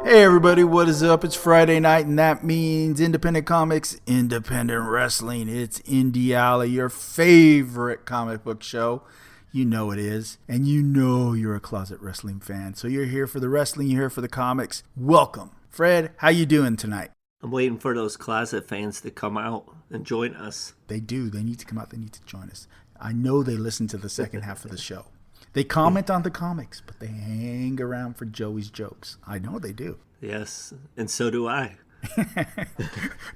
Hey everybody, what is up? It's Friday night and that means independent comics, independent wrestling. It's Indie Alley, your favorite comic book show. You know it is. And you know you're a closet wrestling fan. So you're here for the wrestling, you're here for the comics. Welcome. Fred, how you doing tonight? I'm waiting for those closet fans to come out and join us. They do. They need to come out. They need to join us. I know they listen to the second half of the show. They comment on the comics, but they hang around for Joey's jokes. I know they do. Yes, and so do I.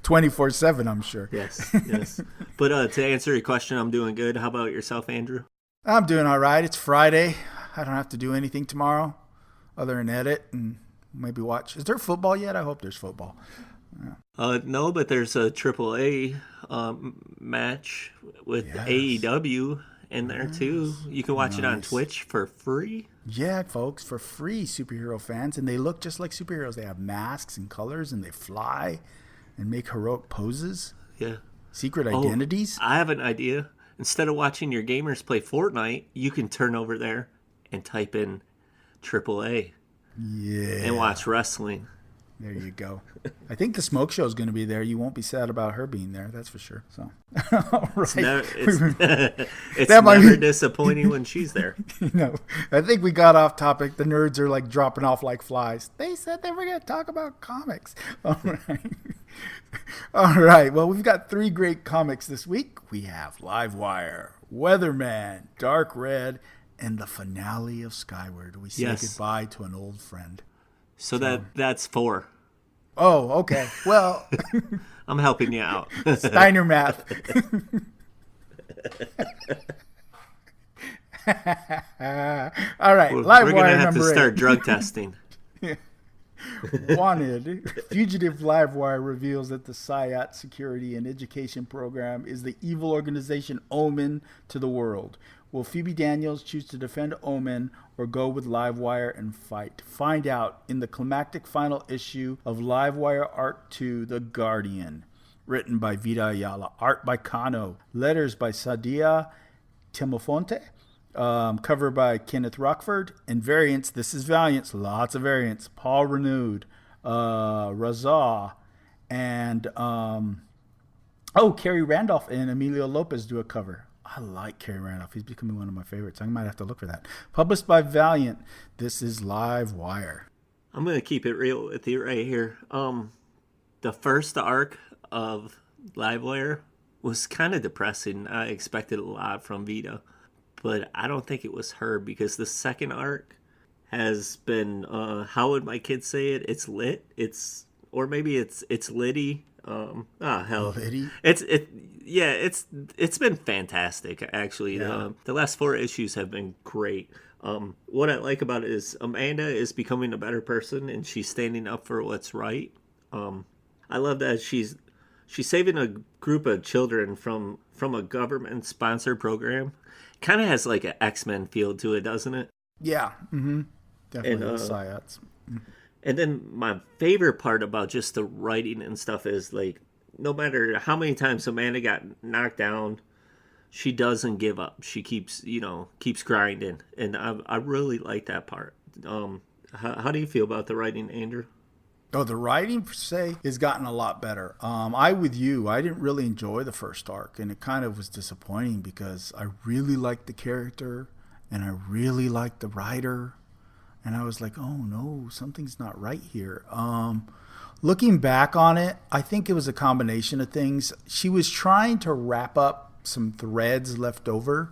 24/7, I'm sure. Yes. But to answer your question, I'm doing good. How about yourself, Andrew? I'm doing all right. It's Friday. I don't have to do anything tomorrow other than edit and maybe watch. Is there football yet? I hope there's football. Yeah. No, but there's a AAA match with AEW in there too. You can watch it on Twitch for free. Yeah, folks, for free, superhero fans. And they look just like superheroes. They have masks and colors and they fly and make heroic poses. Yeah. Secret identities. I have an idea. Instead of watching your gamers play Fortnite, you can turn over there and type in AAA. Yeah. And watch wrestling. There you go. I think the smoke show is going to be there. You won't be sad about her being there, that's for sure. So, all right. It's never disappointing when she's there. I think we got off topic. The nerds are like dropping off like flies. They said they were going to talk about comics. All right. All right. Well, we've got 3 great comics this week. We have Livewire, Weatherman, Dark Red, and the finale of Skyward. We say goodbye to an old friend. So that's 4. Oh, okay. Well, I'm helping you out. Steiner math. All right. We're going to have to start drug testing. Wanted. Fugitive Livewire reveals that the SIAT Security and Education Program is the evil organization Omen to the world. Will Phoebe Daniels choose to defend Omen or go with Livewire and fight? Find out in the climactic final issue of Livewire Art 2, The Guardian. Written by Vita Ayala. Art by Kano. Letters by Sadia Timofonte. Cover by Kenneth Rockford. And variants, this is Valiant's. Lots of variants. Paul Renewed. Razah. And, Kerry Randolph and Emilio Lopez do a cover. I like Kerry Randolph. He's becoming one of my favorites. I might have to look for that. Published by Valiant. This is Livewire. I'm going to keep it real with you right here. The first arc of Livewire was kind of depressing. I expected a lot from Vita, but I don't think it was her because the second arc has been, how would my kids say it? It's lit. It's litty. Liddy? It's been fantastic actually. Yeah. The last 4 issues have been great. What I like about it is Amanda is becoming a better person and she's standing up for what's right. I love that she's saving a group of children from a government sponsored program. Kind of has like an X-Men feel to it, doesn't it? Yeah. Mm-hmm. Definitely the SIATs. And then my favorite part about just the writing and stuff is like, no matter how many times Amanda got knocked down, she doesn't give up. She keeps grinding. And I really like that part. How do you feel about the writing, Andrew? Oh, the writing per se has gotten a lot better. I didn't really enjoy the first arc, and it kind of was disappointing because I really liked the character and I really liked the writer. And I was like, oh no, something's not right here. Looking back on it, I think it was a combination of things. She was trying to wrap up some threads left over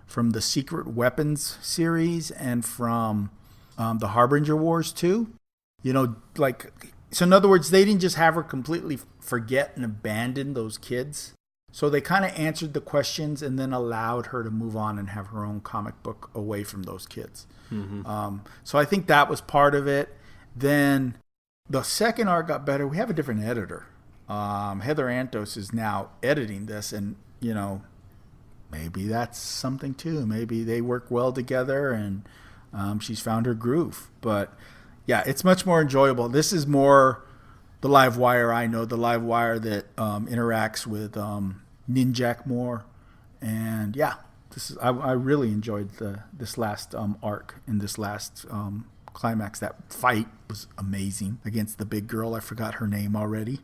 from the Secret Weapons series and from the Harbinger Wars too. So in other words, they didn't just have her completely forget and abandon those kids. So they kind of answered the questions and then allowed her to move on and have her own comic book away from those kids. Mm-hmm. So I think that was part of it. Then the second arc got better. We have a different editor. Heather Antos is now editing this, and maybe that's something too. Maybe they work well together, and she's found her groove. But yeah, it's much more enjoyable. This is more the Livewire I know, the Livewire that interacts with Ninjak more, and yeah. I really enjoyed this last arc and this last Climax. That fight was amazing against the big girl. I forgot her name already.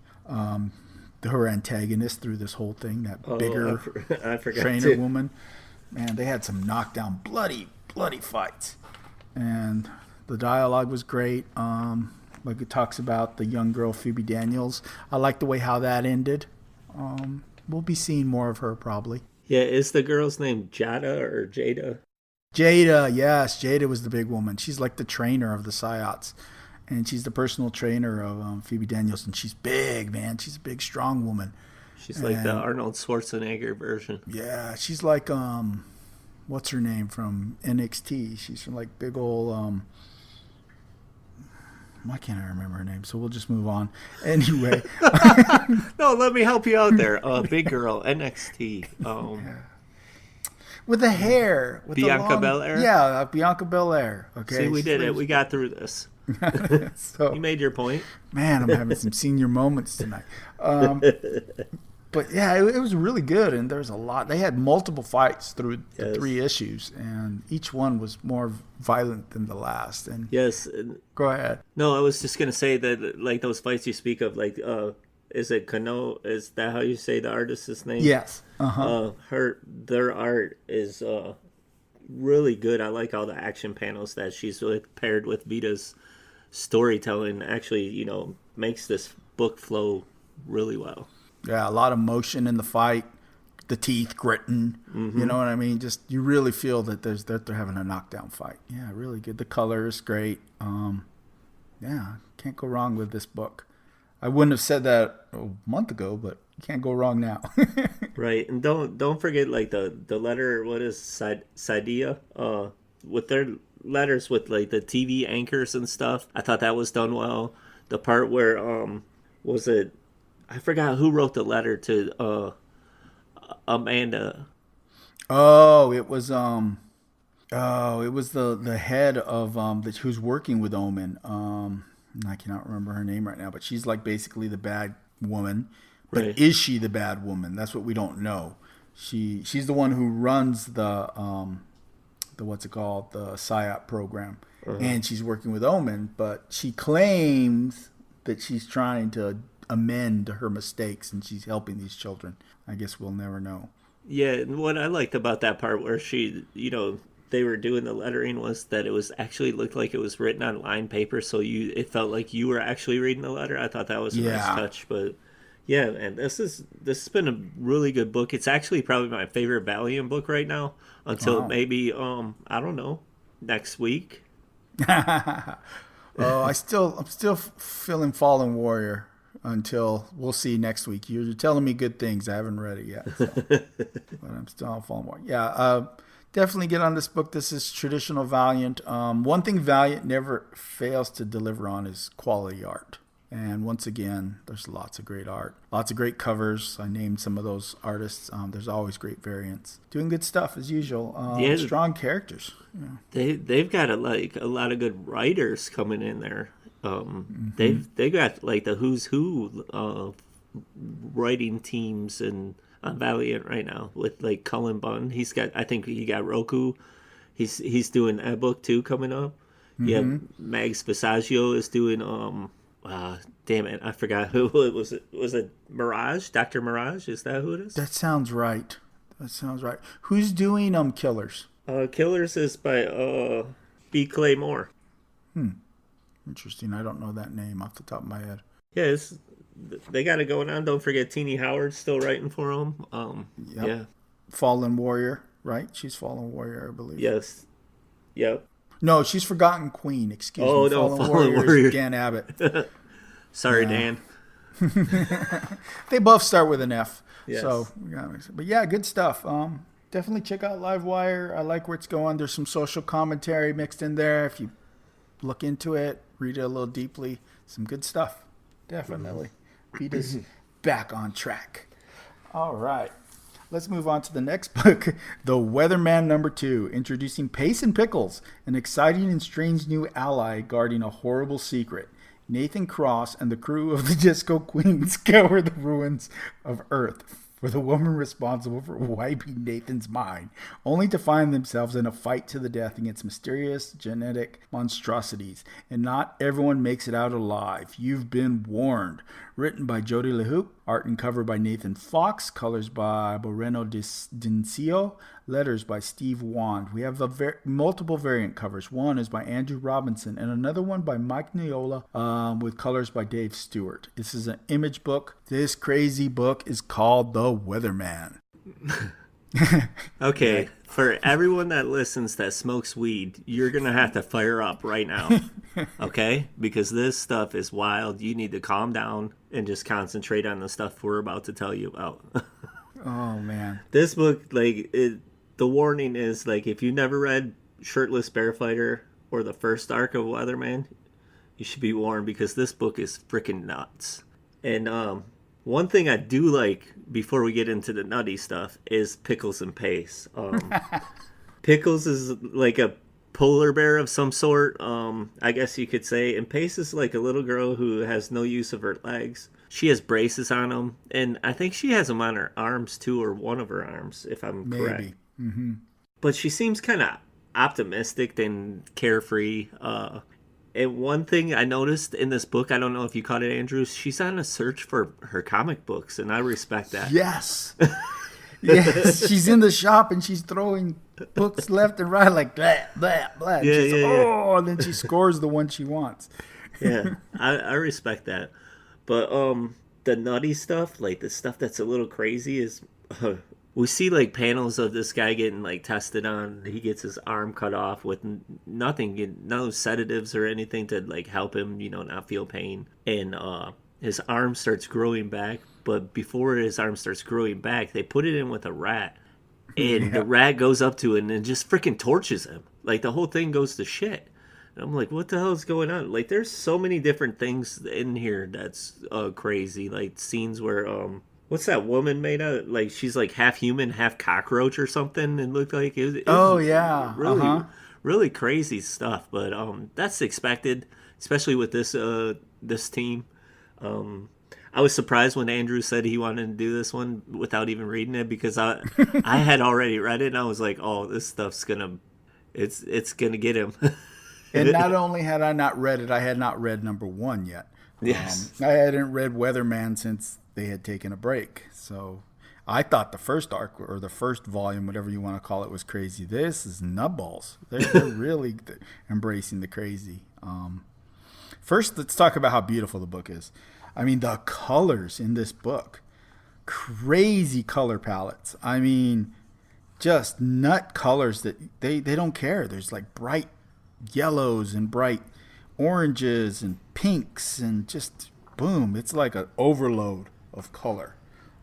Her antagonist through this whole thing, that bigger I forgot trainer too. woman. Man, they had some knockdown, bloody fights. And the dialogue was great. Like it talks about the young girl, Phoebe Daniels. I like the way how that ended. We'll be seeing more of her probably. Yeah, is the girl's name Jada or Jada? Jada, yes. Jada was the big woman. She's like the trainer of the Psyots. And she's the personal trainer of Phoebe Daniels. And she's big, man. She's a big, strong woman. She's like the Arnold Schwarzenegger version. Yeah, she's like, what's her name from NXT? She's from like big old, why can't I remember her name? So we'll just move on. Anyway. No, let me help you out there. Big girl, NXT. With the hair. With Bianca Belair? Yeah, Bianca Belair. Okay. See, we did it. We got through this. So, You made your point. man, I'm having some senior moments tonight. But yeah, it was really good, and there was a lot. They had multiple fights through the 3 issues, and each one was more violent than the last. And Yes. go ahead. No, I was just gonna say that, like those fights you speak of, like, is it Kano? Is that how you say the artist's name? Yes. Their art is really good. I like all the action panels that she's paired with Vita's storytelling. Actually, makes this book flow really well. Yeah, a lot of motion in the fight, the teeth gritting. You know what I mean? Just you really feel that they're having a knockdown fight. Yeah, really good. The color is great. Yeah, can't go wrong with this book. I wouldn't have said that a month ago, but you can't go wrong now. Right, and don't forget like the letter. What is Saidia? With their letters with like the TV anchors and stuff. I thought that was done well. The part where was it? I forgot who wrote the letter to Amanda. It was the head of who's working with Omen. I cannot remember her name right now, but she's like basically the bad woman. But Right. is she the bad woman? That's what we don't know. She's the one who runs the what's it called, the PSYOP program, and she's working with Omen. But she claims that she's trying to amend her mistakes and she's helping these children. I guess we'll never know. Yeah, and what I liked about that part where she, they were doing the lettering was that it was actually looked like it was written on lined paper, so it felt like you were actually reading the letter. I thought that was a nice touch, but yeah, and this has been a really good book. It's actually probably my favorite Valiant book right now until maybe I don't know, next week. I'm still feeling Fallen Warrior until we'll see next week. You're telling me good things. I haven't read it yet, so. But I'm still on Fallen Warrior. Yeah, definitely get on this book. This is traditional Valiant. One thing Valiant never fails to deliver on is quality art. And once again, there's lots of great art, lots of great covers. I named some of those artists. There's always great variants. Doing good stuff as usual. Strong characters. Yeah. They've got a lot of good writers coming in there. They got like the who's who writing teams and Valiant right now with like Cullen Bunn. I think he got Roku. He's doing a book too coming up. Yeah, Mags Visaggio is doing damn it, I forgot who it was. Was it Mirage? Dr. Mirage? Is that who it is? That sounds right. Who's doing Killers? Killers is by B. Claymore. Interesting. I don't know that name off the top of my head. Yeah, they got it going on. Don't forget Teenie Howard's still writing for them. Yeah. Fallen Warrior, right? She's Fallen Warrior, I believe. Yes. Yep. No, she's Forgotten Queen. Excuse me. Oh, no, Fallen Warrior. Dan Abbott. Sorry, Dan. They both start with an F. Yes. So, but yeah, good stuff. Definitely check out Livewire. I like where it's going. There's some social commentary mixed in there. If you look into it, read it a little deeply, some good stuff. Definitely. Peter's back on track. All right. Let's move on to the next book, The Weatherman #2, introducing Pace and Pickles, an exciting and strange new ally guarding a horrible secret. Nathan Cross and the crew of the Disco Queen scour the ruins of Earth, for the woman responsible for wiping Nathan's mind, only to find themselves in a fight to the death against mysterious genetic monstrosities. And not everyone makes it out alive. You've been warned. Written by Jody LeHoup, art and cover by Nathan Fox, colors by Moreno Dincio, letters by Steve Wand. We have multiple variant covers. One is by Andrew Robinson and another one by Mike Niola with colors by Dave Stewart. This is an Image book. This crazy book is called The Weatherman. Okay, for everyone that listens that smokes weed, you're going to have to fire up right now, okay? Because this stuff is wild. You need to calm down and just concentrate on the stuff we're about to tell you about. Oh, man. This book, the warning is, if you never read Shirtless Bear Fighter or the first arc of Weatherman, you should be warned because this book is freaking nuts. And one thing I do like before we get into the nutty stuff is Pickles and Pace. Pickles is like a polar bear of some sort, I guess you could say. And Pace is like a little girl who has no use of her legs. She has braces on them, and I think she has them on her arms too, or one of her arms, if I'm correct. Mm-hmm. But she seems kind of optimistic and carefree. And one thing I noticed in this book, I don't know if you caught it, Andrew, she's on a search for her comic books, and I respect that. Yes. Yes, she's in the shop, and she's throwing books left and right like blah, blah, blah. Yeah. And then she scores the one she wants. Yeah, I respect that. But the nutty stuff, the stuff that's a little crazy is... we see panels of this guy getting tested on. He gets his arm cut off with nothing, no sedatives or anything to help him, not feel pain. And his arm starts growing back. But before his arm starts growing back, they put it in with a rat. And the rat goes up to it and just freaking torches him. The whole thing goes to shit. And I'm like, what the hell is going on? There's so many different things in here that's crazy. Scenes where... what's that woman made out of? She's half human, half cockroach or something. It looked like it was yeah. Really crazy stuff. But that's expected, especially with this team. I was surprised when Andrew said he wanted to do this one without even reading it because I had already read it and I was like, oh, this stuff's it's gonna get him. And not only had I not read it, I had not read number 1 yet. Yes, I hadn't read Weatherman since they had taken a break. So I thought the first arc or the first volume, whatever you want to call it, was crazy. This is nutballs. They're really embracing the crazy. First, let's talk about how beautiful the book is. I mean, the colors in this book, crazy color palettes. I mean, just nut colors that they don't care. There's bright yellows and bright oranges and pinks and just boom. It's like an overload of color.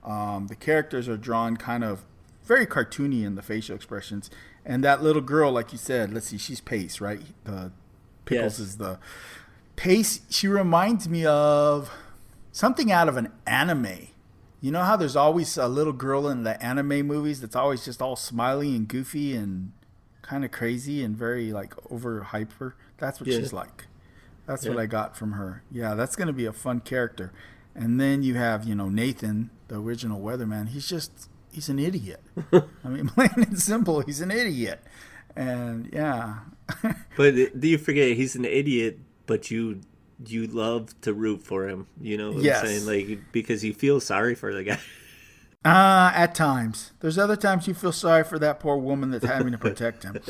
The characters are drawn kind of very cartoony in the facial expressions. And that little girl, like you said, let's see, she's Pace, right? Pickles is the Pace. She reminds me of something out of an anime. You know how there's always a little girl in the anime movies that's always just all smiley and goofy and kind of crazy and very over hyper? That's what she's like. That's what I got from her. Yeah, that's going to be a fun character. And then you have, Nathan, the original Weatherman. He's an idiot. I mean, plain and simple, he's an idiot. And yeah. But do you forget he's an idiot, but you love to root for him, you know what I'm saying? Because you feel sorry for the guy. At times. There's other times you feel sorry for that poor woman that's having to protect him.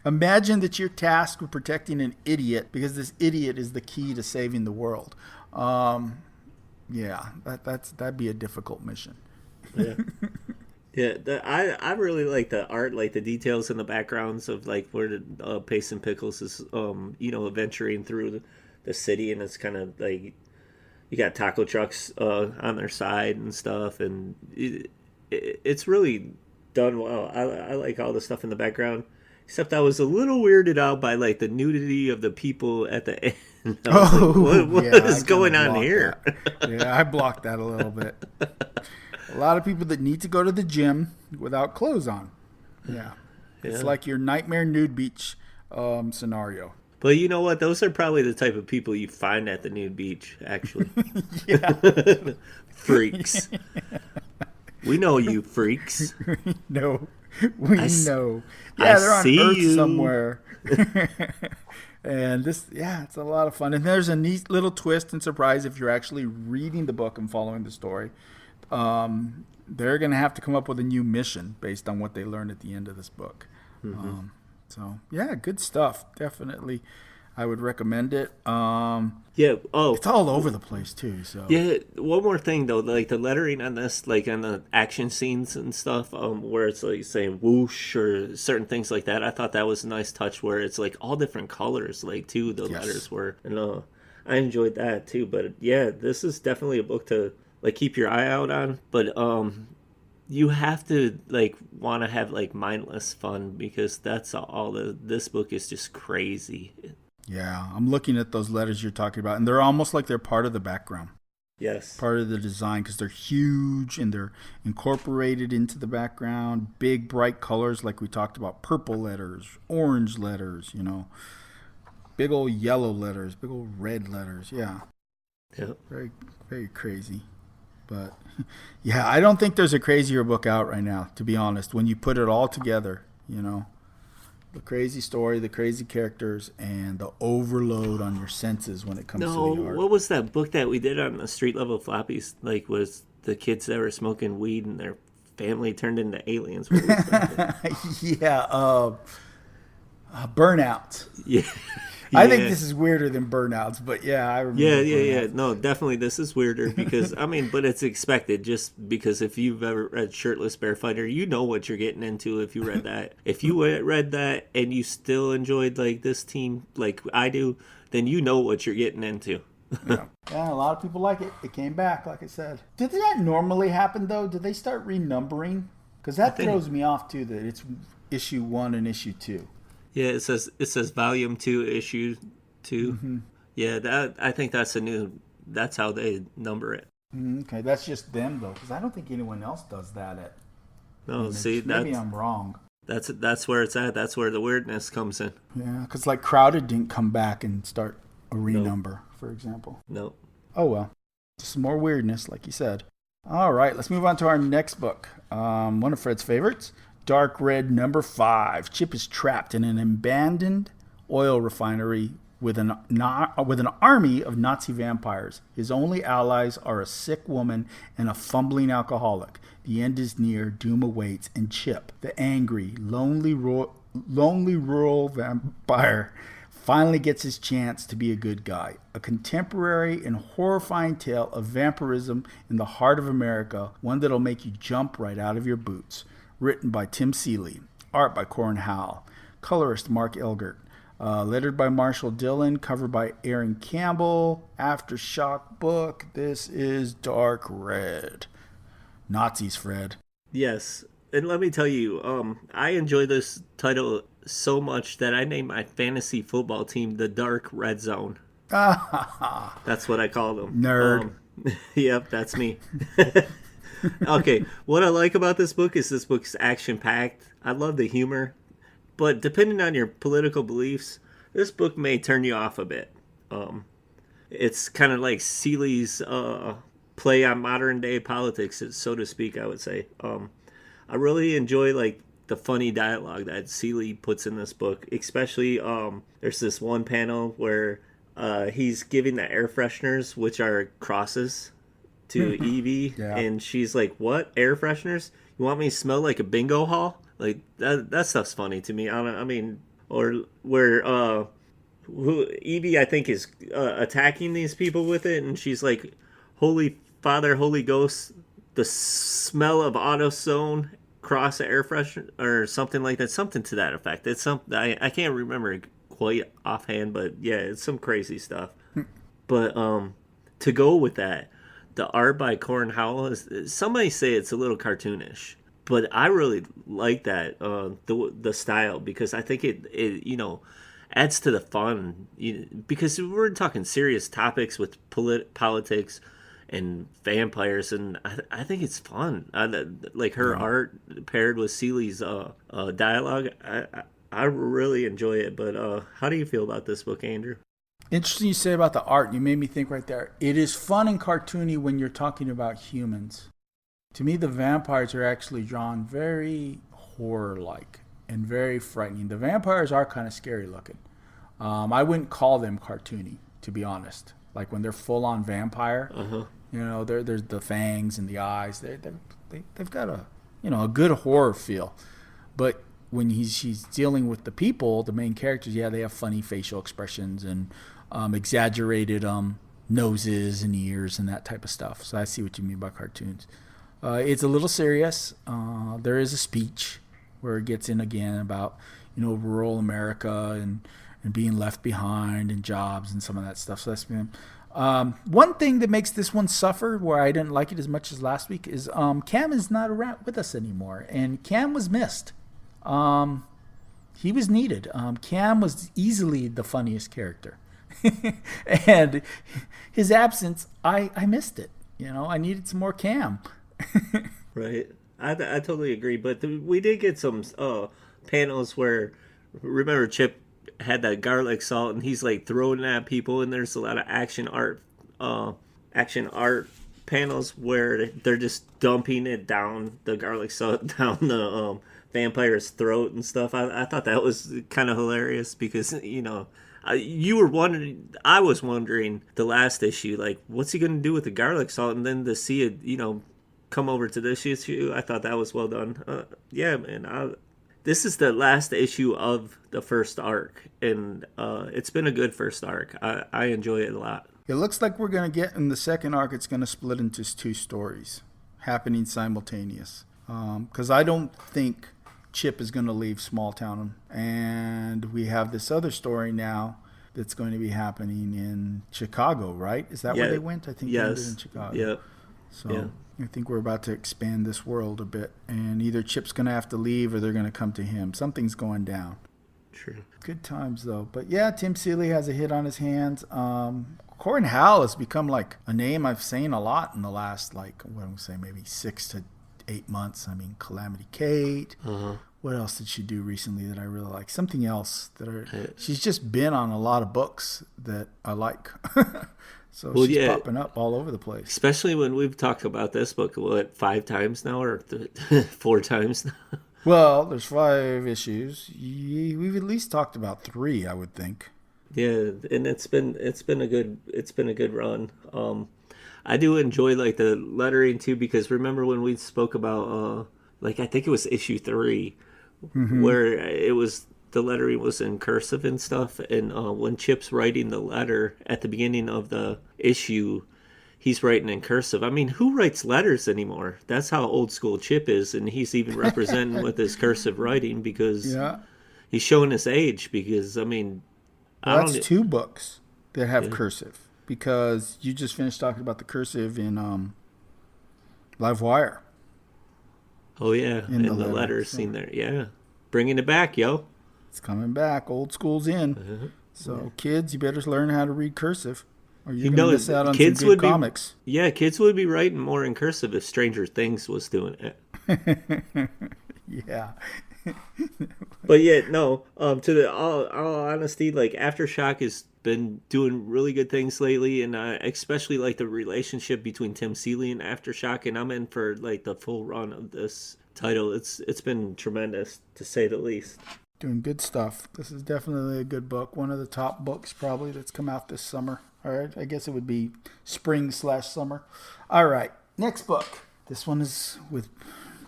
Imagine that you're tasked with protecting an idiot because this idiot is the key to saving the world. That'd be a difficult mission. Yeah, I really like the art, the details in the backgrounds of where the Pace and Pickles is, adventuring through the city, and it's kind of you got taco trucks on their side and stuff, and it's really done well. I like all the stuff in the background. Except I was a little weirded out by the nudity of the people at the end. What is going on here? Yeah, I blocked that a little bit. A lot of people that need to go to the gym without clothes on. Yeah. It's like your nightmare nude beach scenario. But you know what? Those are probably the type of people you find at the nude beach, actually. Yeah. Freaks. We know you freaks. No, we I, know. I Yeah, they're on see Earth you. somewhere. And this, yeah, it's a lot of fun. And there's a neat little twist and surprise if you're actually reading the book and following the story. They're going to have to come up with a new mission based on what they learned at the end of this book. Mm-hmm. So, yeah, good stuff. Definitely. I would recommend it. Yeah. Oh, It's all over the place, too. So yeah. One more thing, though, like the lettering on this, like on the action scenes and stuff, where it's like saying whoosh or certain things like that. I thought that was a nice touch where it's like all different colors, like, too, the letters were. And I enjoyed that, too. But yeah, this is definitely a book to, like, keep your eye out on. But, you have to like want to have like mindless fun because that's all this book is just crazy. yeah, I'm looking at those letters you're talking about, and they're almost like they're part of the background, Yes. part of the design, because they're huge and they're incorporated into the background. Big, bright colors, like we talked about, purple letters, orange letters, big old yellow letters, big old red letters. Yeah, Yep. very, very crazy. But yeah, I don't think there's a crazier book out right now, to be honest. When you put it all together, the crazy story, the crazy characters, and the overload on your senses when it comes to the art. What was that book that we did on the Street Level Floppies? Like, was the kids that were smoking weed and their family turned into aliens? What was that? Yeah, Burnout. Yeah. I think this is weirder than Burnouts, but yeah, I remember. Yeah. No, definitely this is weirder because, but it's expected just because if you've ever read Shirtless Bear Fighter, you know what you're getting into if you read that. If you read that and you still enjoyed, like, this team like I do, then you know what you're getting into. Yeah, a lot of people like it. It came back, like I said. Did that normally happen, though? Did they start renumbering? Because that throws me off, too, that it's issue 1 and issue 2. Yeah, it says volume 2, issue 2. Mm-hmm. Yeah, I think that's how they number it. Okay, that's just them though, because I don't think anyone else does that. Maybe I'm wrong. That's where it's at. That's where the weirdness comes in. Yeah, because like Crowded didn't come back and start a renumber, for example. No. Oh well, just more weirdness, like you said. All right, let's move on to our next book. One of Fred's favorites. Dark Red number 5. Chip is trapped in an abandoned oil refinery with an army of Nazi vampires. His only allies are a sick woman and a fumbling alcoholic. The end is near, doom awaits, and Chip, the angry, lonely rural vampire, finally gets his chance to be a good guy. A contemporary and horrifying tale of vampirism in the heart of America, one that'll make you jump right out of your boots. Written by Tim Seeley, art by Corin Howell, colorist Mark Elgert, lettered by Marshall Dillon, cover by Aaron Campbell, Aftershock book. This is Dark Red. Nazis, Fred. Yes, and let me tell you, I enjoy this title so much that I named my fantasy football team the Dark Red Zone. That's what I call them. Nerd. Yep, that's me. Okay, what I like about this book is this book's action-packed. I love the humor, but depending on your political beliefs, this book may turn you off a bit. It's kind of like Seeley's play on modern-day politics, so to speak, I would say. I really enjoy, like, the funny dialogue that Seeley puts in this book, especially there's this one panel where he's giving the air fresheners, which are crosses, to Evie, Yeah. and she's like, "What, air fresheners? You want me to smell like a bingo hall?" Like that stuff's funny to me. Or where Evie, I think, is attacking these people with it, and she's like, "Holy Father, Holy Ghost, the smell of AutoZone cross air freshener," or something like that, something to that effect. It's I can't remember it quite offhand, but yeah, it's some crazy stuff. But to go with that, the art by Corin Howell is, somebody say it's a little cartoonish, but I really like that the style, because I think it adds to the fun, because we're talking serious topics with politics and vampires, and I think it's fun. Like her art paired with Seeley's dialogue, I really enjoy it. But how do you feel about this book, Andrew? Interesting you say about the art. You made me think right there. It is fun and cartoony when you're talking about humans. To me, the vampires are actually drawn very horror-like and very frightening. The vampires are kind of scary looking. I wouldn't call them cartoony, to be honest. Like when they're full-on vampire, there's the fangs and the eyes. They've got a good horror feel. But when she's dealing with the people, the main characters, they have funny facial expressions and exaggerated noses and ears and that type of stuff. So I see what you mean by cartoons. It's a little serious. There is a speech where it gets in again about rural America and being left behind and jobs and some of that stuff. So that's been one thing that makes this one suffer, where I didn't like it as much as last week, is Cam is not around with us anymore, and Cam was missed. He was needed. Cam was easily the funniest character, and his absence, I missed it. I needed some more Cam. Right. I totally agree. But we did get some panels where, remember, Chip had that garlic salt and he's like throwing it at people, and there's a lot of action art panels where they're just dumping it down, the garlic salt down the vampire's throat and stuff. I thought that was kind of hilarious because you were wondering, I was wondering the last issue, like what's he going to do with the garlic salt, and then to see it come over to this issue, I thought that was well done. Yeah, man. This is the last issue of the first arc, and it's been a good first arc. I enjoy it a lot. It looks like we're going to get in the second arc, it's going to split into 2 stories happening simultaneous. Because I don't think Chip is going to leave Small Town, and we have this other story now that's going to be happening in Chicago, right? Is that where they went? I think they ended in Chicago. Yeah. So yeah. I think we're about to expand this world a bit, and either Chip's going to have to leave or they're going to come to him. Something's going down. True. Good times, though. But yeah, Tim Seeley has a hit on his hands. Corin Howell has become like a name I've seen a lot in the last, maybe 6 to 8 months. I mean, Calamity Kate. Uh-huh. What else did she do recently that I really like? Something else she's just been on a lot of books that I like. So she's popping up all over the place. Especially when we've talked about this book, 5 times now or 4 times now? Well, there's 5 issues. We've at least talked about 3, I would think. Yeah, and it's been a good run. I do enjoy like the lettering too, because remember when we spoke about I think it was issue 3, mm-hmm. where it was the lettering was in cursive and stuff, and when Chip's writing the letter at the beginning of the issue, he's writing in cursive. I mean, who writes letters anymore? That's how old school Chip is, and he's even representing with his cursive writing because he's showing his age. Because I mean, that's 2 books that have cursive, because you just finished talking about the cursive in Livewire. Oh yeah, in the letters seen there, yeah, bringing it back, yo. It's coming back. Old school's in. Uh-huh. So kids, you better learn how to read cursive, or you're going to miss out on some good comics. Yeah, kids would be writing more in cursive if Stranger Things was doing it. Yeah. But yeah, no. To the all honesty, like Aftershock has been doing really good things lately, and especially like the relationship between Tim Seeley and Aftershock. And I'm in for like the full run of this title. It's been tremendous, to say the least. Doing good stuff. This is definitely a good book. One of the top books probably that's come out this summer. All right, I guess it would be spring/summer. All right, next book. This one is with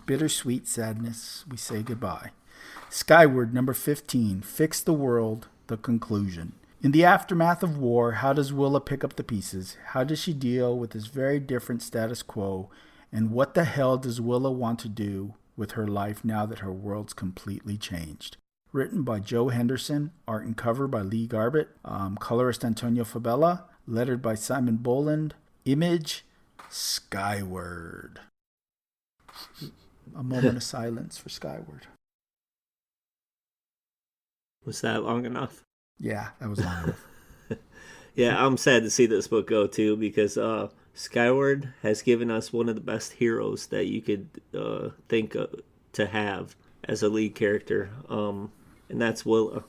bittersweet sadness. We say goodbye. Skyward, number 15. Fix the World, the conclusion. In the aftermath of war, how does Willa pick up the pieces? How does she deal with this very different status quo? And what the hell does Willa want to do with her life now that her world's completely changed? Written by Joe Henderson, art and cover by Lee Garbett, colorist Antonio Fabella, lettered by Simon Boland, image Skyward. A moment of silence for Skyward. Was that long enough? Yeah, that was long enough. Yeah, I'm sad to see this book go too, because Skyward has given us one of the best heroes that you could think of to have as a lead character. and that's Willa.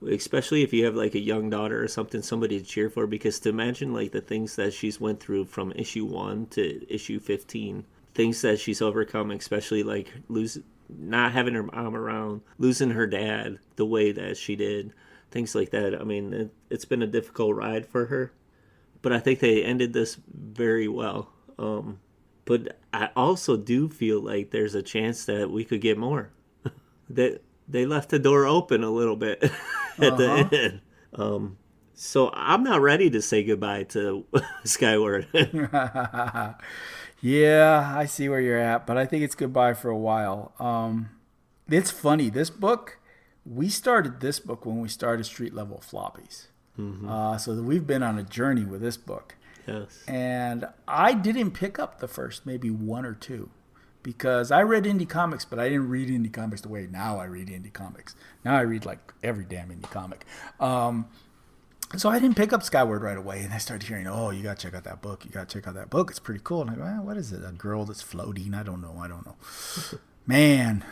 Especially if you have like a young daughter or something, somebody to cheer for, because to imagine like the things that she's went through from issue 1 to issue 15, things that she's overcome, especially like not having her mom around, losing her dad the way that she did, things like that. I mean, it's been a difficult ride for her, but I think they ended this very well. But I also do feel like there's a chance that we could get more. That they left the door open a little bit at the end. So I'm not ready to say goodbye to Skyward. Yeah, I see where you're at, but I think it's goodbye for a while. It's funny. This book, we started this book when we started Street Level Floppies. So we've been on a journey with this book. Yes. And I didn't pick up the first maybe one or two because I read indie comics, but I didn't read indie comics the way now I read indie comics. Now I read like every damn indie comic. So I didn't pick up Skyward right away, and I started hearing, oh, you got to check out that book. You got to check out that book. It's pretty cool. And I go, well, what is it? A girl that's floating? I don't know. Man,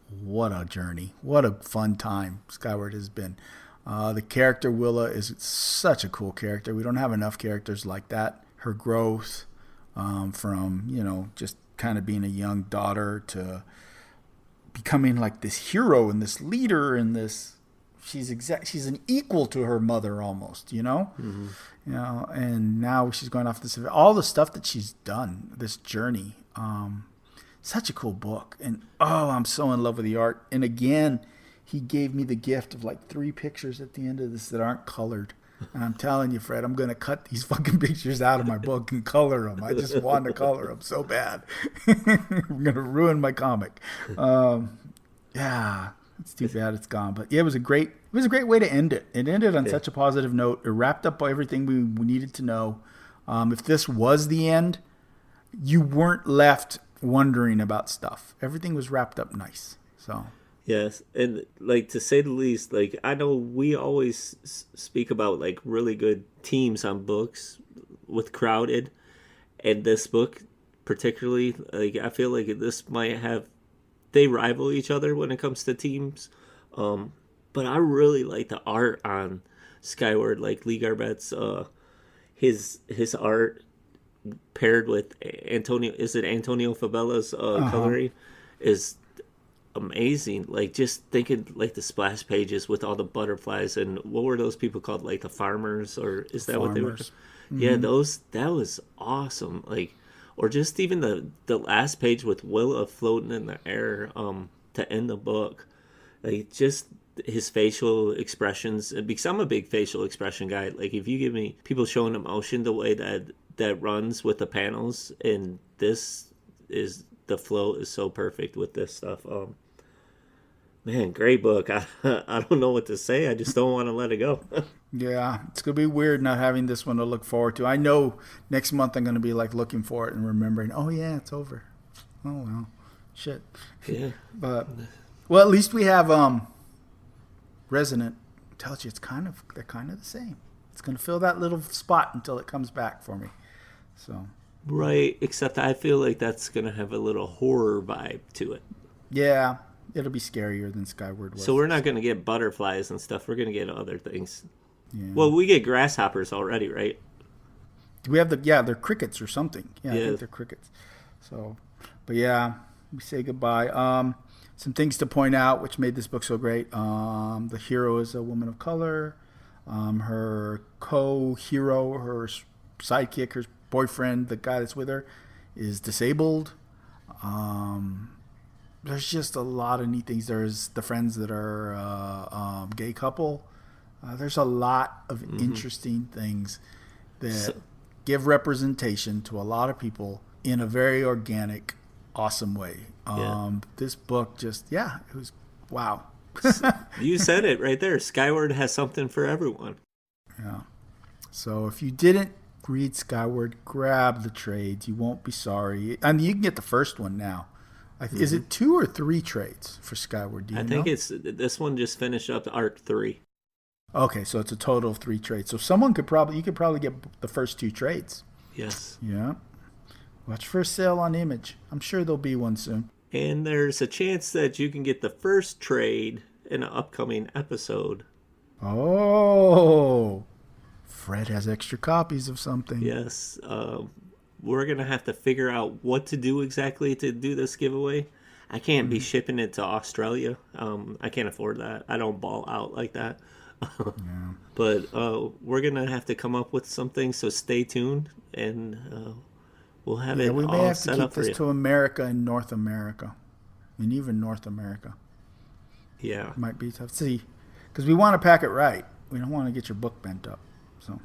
what a journey. What a fun time Skyward has been. The character Willa is such a cool character. We don't have enough characters like that. Her growth from, just kind of being a young daughter to becoming like this hero and this leader and this. She's an equal to her mother almost, and now she's going off this, all the stuff that she's done, this journey. Such a cool book. And I'm so in love with the art. And again, he gave me the gift of like 3 pictures at the end of this that aren't colored. And I'm telling you, Fred, I'm going to cut these fucking pictures out of my book and color them. I just want to color them so bad. I'm going to ruin my comic. Yeah. It's too bad it's gone, but yeah, it was a great way to end it. It ended on such a positive note. It wrapped up everything we needed to know. If this was the end, you weren't left wondering about stuff. Everything was wrapped up nice. So yes, and like to say the least, like I know we always speak about like really good teams on books with Crowded, and this book particularly, like I feel like this might have. They rival each other when it comes to teams. But I really like the art on Skyward, like Lee Garbet's his art paired with Antonio Fabella's coloring is amazing. Like just thinking like the splash pages with all the butterflies and what were those people called? Like the farmers, or is that what they were? Mm-hmm. Yeah, that was awesome. Like, or just even the last page with Willa floating in the air to end the book. Like, just his facial expressions. Because I'm a big facial expression guy. Like, if you give me people showing emotion the way that runs with the panels, and the flow is so perfect with this stuff. Man, great book. I don't know what to say. I just don't want to let it go. Yeah, it's going to be weird not having this one to look forward to. I know next month I'm going to be like looking for it and remembering, oh yeah, it's over. Oh well, shit. Yeah. But, well, at least we have Resonant. Tells you they're kind of the same. It's going to fill that little spot until it comes back for me. So. Right, except I feel like that's going to have a little horror vibe to it. Yeah, it'll be scarier than Skyward was. So we're not going to get butterflies and stuff. We're going to get other things. Yeah. Well, we get grasshoppers already, right? Do we have they're crickets or something. Yeah, I think they're crickets. So, but yeah, we say goodbye. Some things to point out which made this book so great. The hero is a woman of color. Her co-hero, her sidekick, her boyfriend, the guy that's with her, is disabled. There's just a lot of neat things. There's the friends that are gay couple. There's a lot of interesting things that give representation to a lot of people in a very organic, awesome way. This book just, it was, wow. You said it right there. Skyward has something for everyone. Yeah. So if you didn't read Skyward, grab the trades. You won't be sorry. I mean, you can get the first one now. Is it 2 or 3 trades for Skyward? Do you know? I think this one just finished up Arc 3. Okay, so it's a total of 3 trades. So you could probably get the first 2 trades. Yes. Yeah. Watch for a sale on Image. I'm sure there'll be one soon. And there's a chance that you can get the first trade in an upcoming episode. Oh, Fred has extra copies of something. Yes. We're going to have to figure out what to do exactly to do this giveaway. I can't be shipping it to Australia. I can't afford that. I don't ball out like that. Yeah. But we're going to have to come up with something, so stay tuned, and we'll have it We may all have to set keep up for this you. to America and North America, and even North America. Yeah. Might be tough. See, because we want to pack it right. We don't want to get your book bent up. So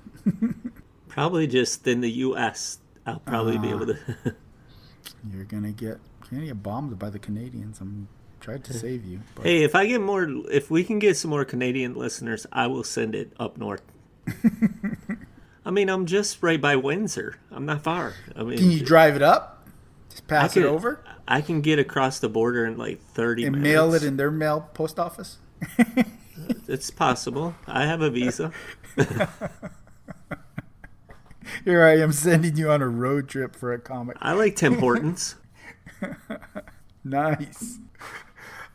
Probably just in the U.S. I'll probably be able to. you're gonna get bombed by the Canadians. I'm trying to save you. But Hey, if we can get some more Canadian listeners, I will send it up north. I mean, I'm just right by Windsor. I'm not far. I mean, can you drive it up? Just pass it over I can get across the border in like 30 and minutes. mail it in their mail post office. It's possible. I have a visa. Here I am sending you on a road trip for a comic. I like Tim Hortons. Nice.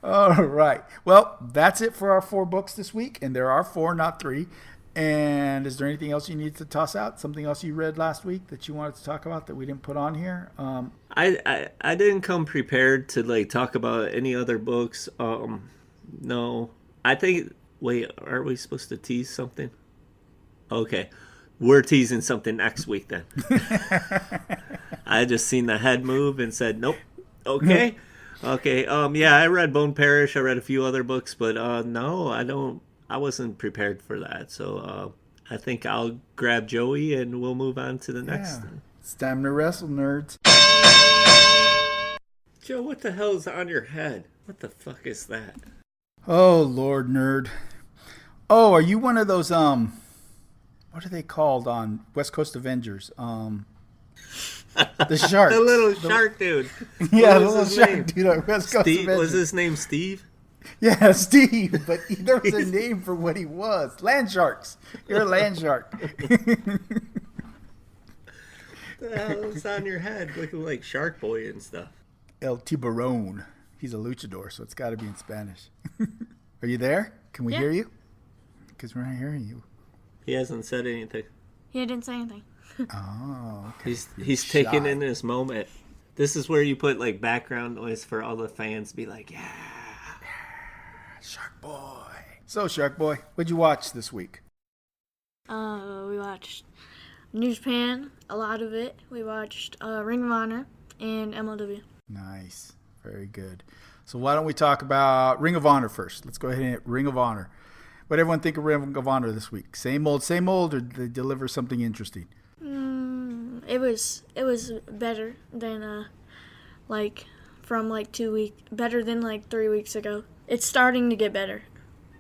All right. Well, that's it for our 4 books this week, and there are 4, not 3. And is there anything else you need to toss out? Something else you read last week that you wanted to talk about that we didn't put on here? I didn't come prepared to like talk about any other books. No. I think. Wait, are we supposed to tease something? Okay. We're teasing something next week then. I just seen the head move and said, nope. Okay. Okay. Yeah, I read Bone Parish. I read a few other books, but no, I wasn't prepared for that. So I think I'll grab Joey and we'll move on to the next. Yeah. It's time to wrestle, nerds. Joe, what the hell is on your head? What the fuck is that? Oh, Lord, nerd. Oh, are you one of those, what are they called on West Coast Avengers? The shark. The little shark dude. Yeah, What the was little his shark name? dude on West Coast Steve, Avengers. was his name Steve? Yeah, Steve, but there was a name for what he was. Land sharks. You're a land shark. The hell is on your head? Looking like Shark Boy and stuff. El Tiburon. He's a luchador, so it's got to be in Spanish. Are you there? Can we hear you? Because we're not hearing you. He hasn't said anything. He didn't say anything. Oh, okay. He's taking in this moment. This is where you put like background noise for all the fans to be like, yeah. Shark Boy. So, Shark Boy, what'd you watch this week? We watched New Japan, a lot of it. We watched Ring of Honor and MLW. Nice. Very good. So why don't we talk about Ring of Honor first? Let's go ahead and hit Ring of Honor. What everyone think of Ring of Honor this week? Same old, or did they deliver something interesting? It was better than better than like 3 weeks ago. It's starting to get better.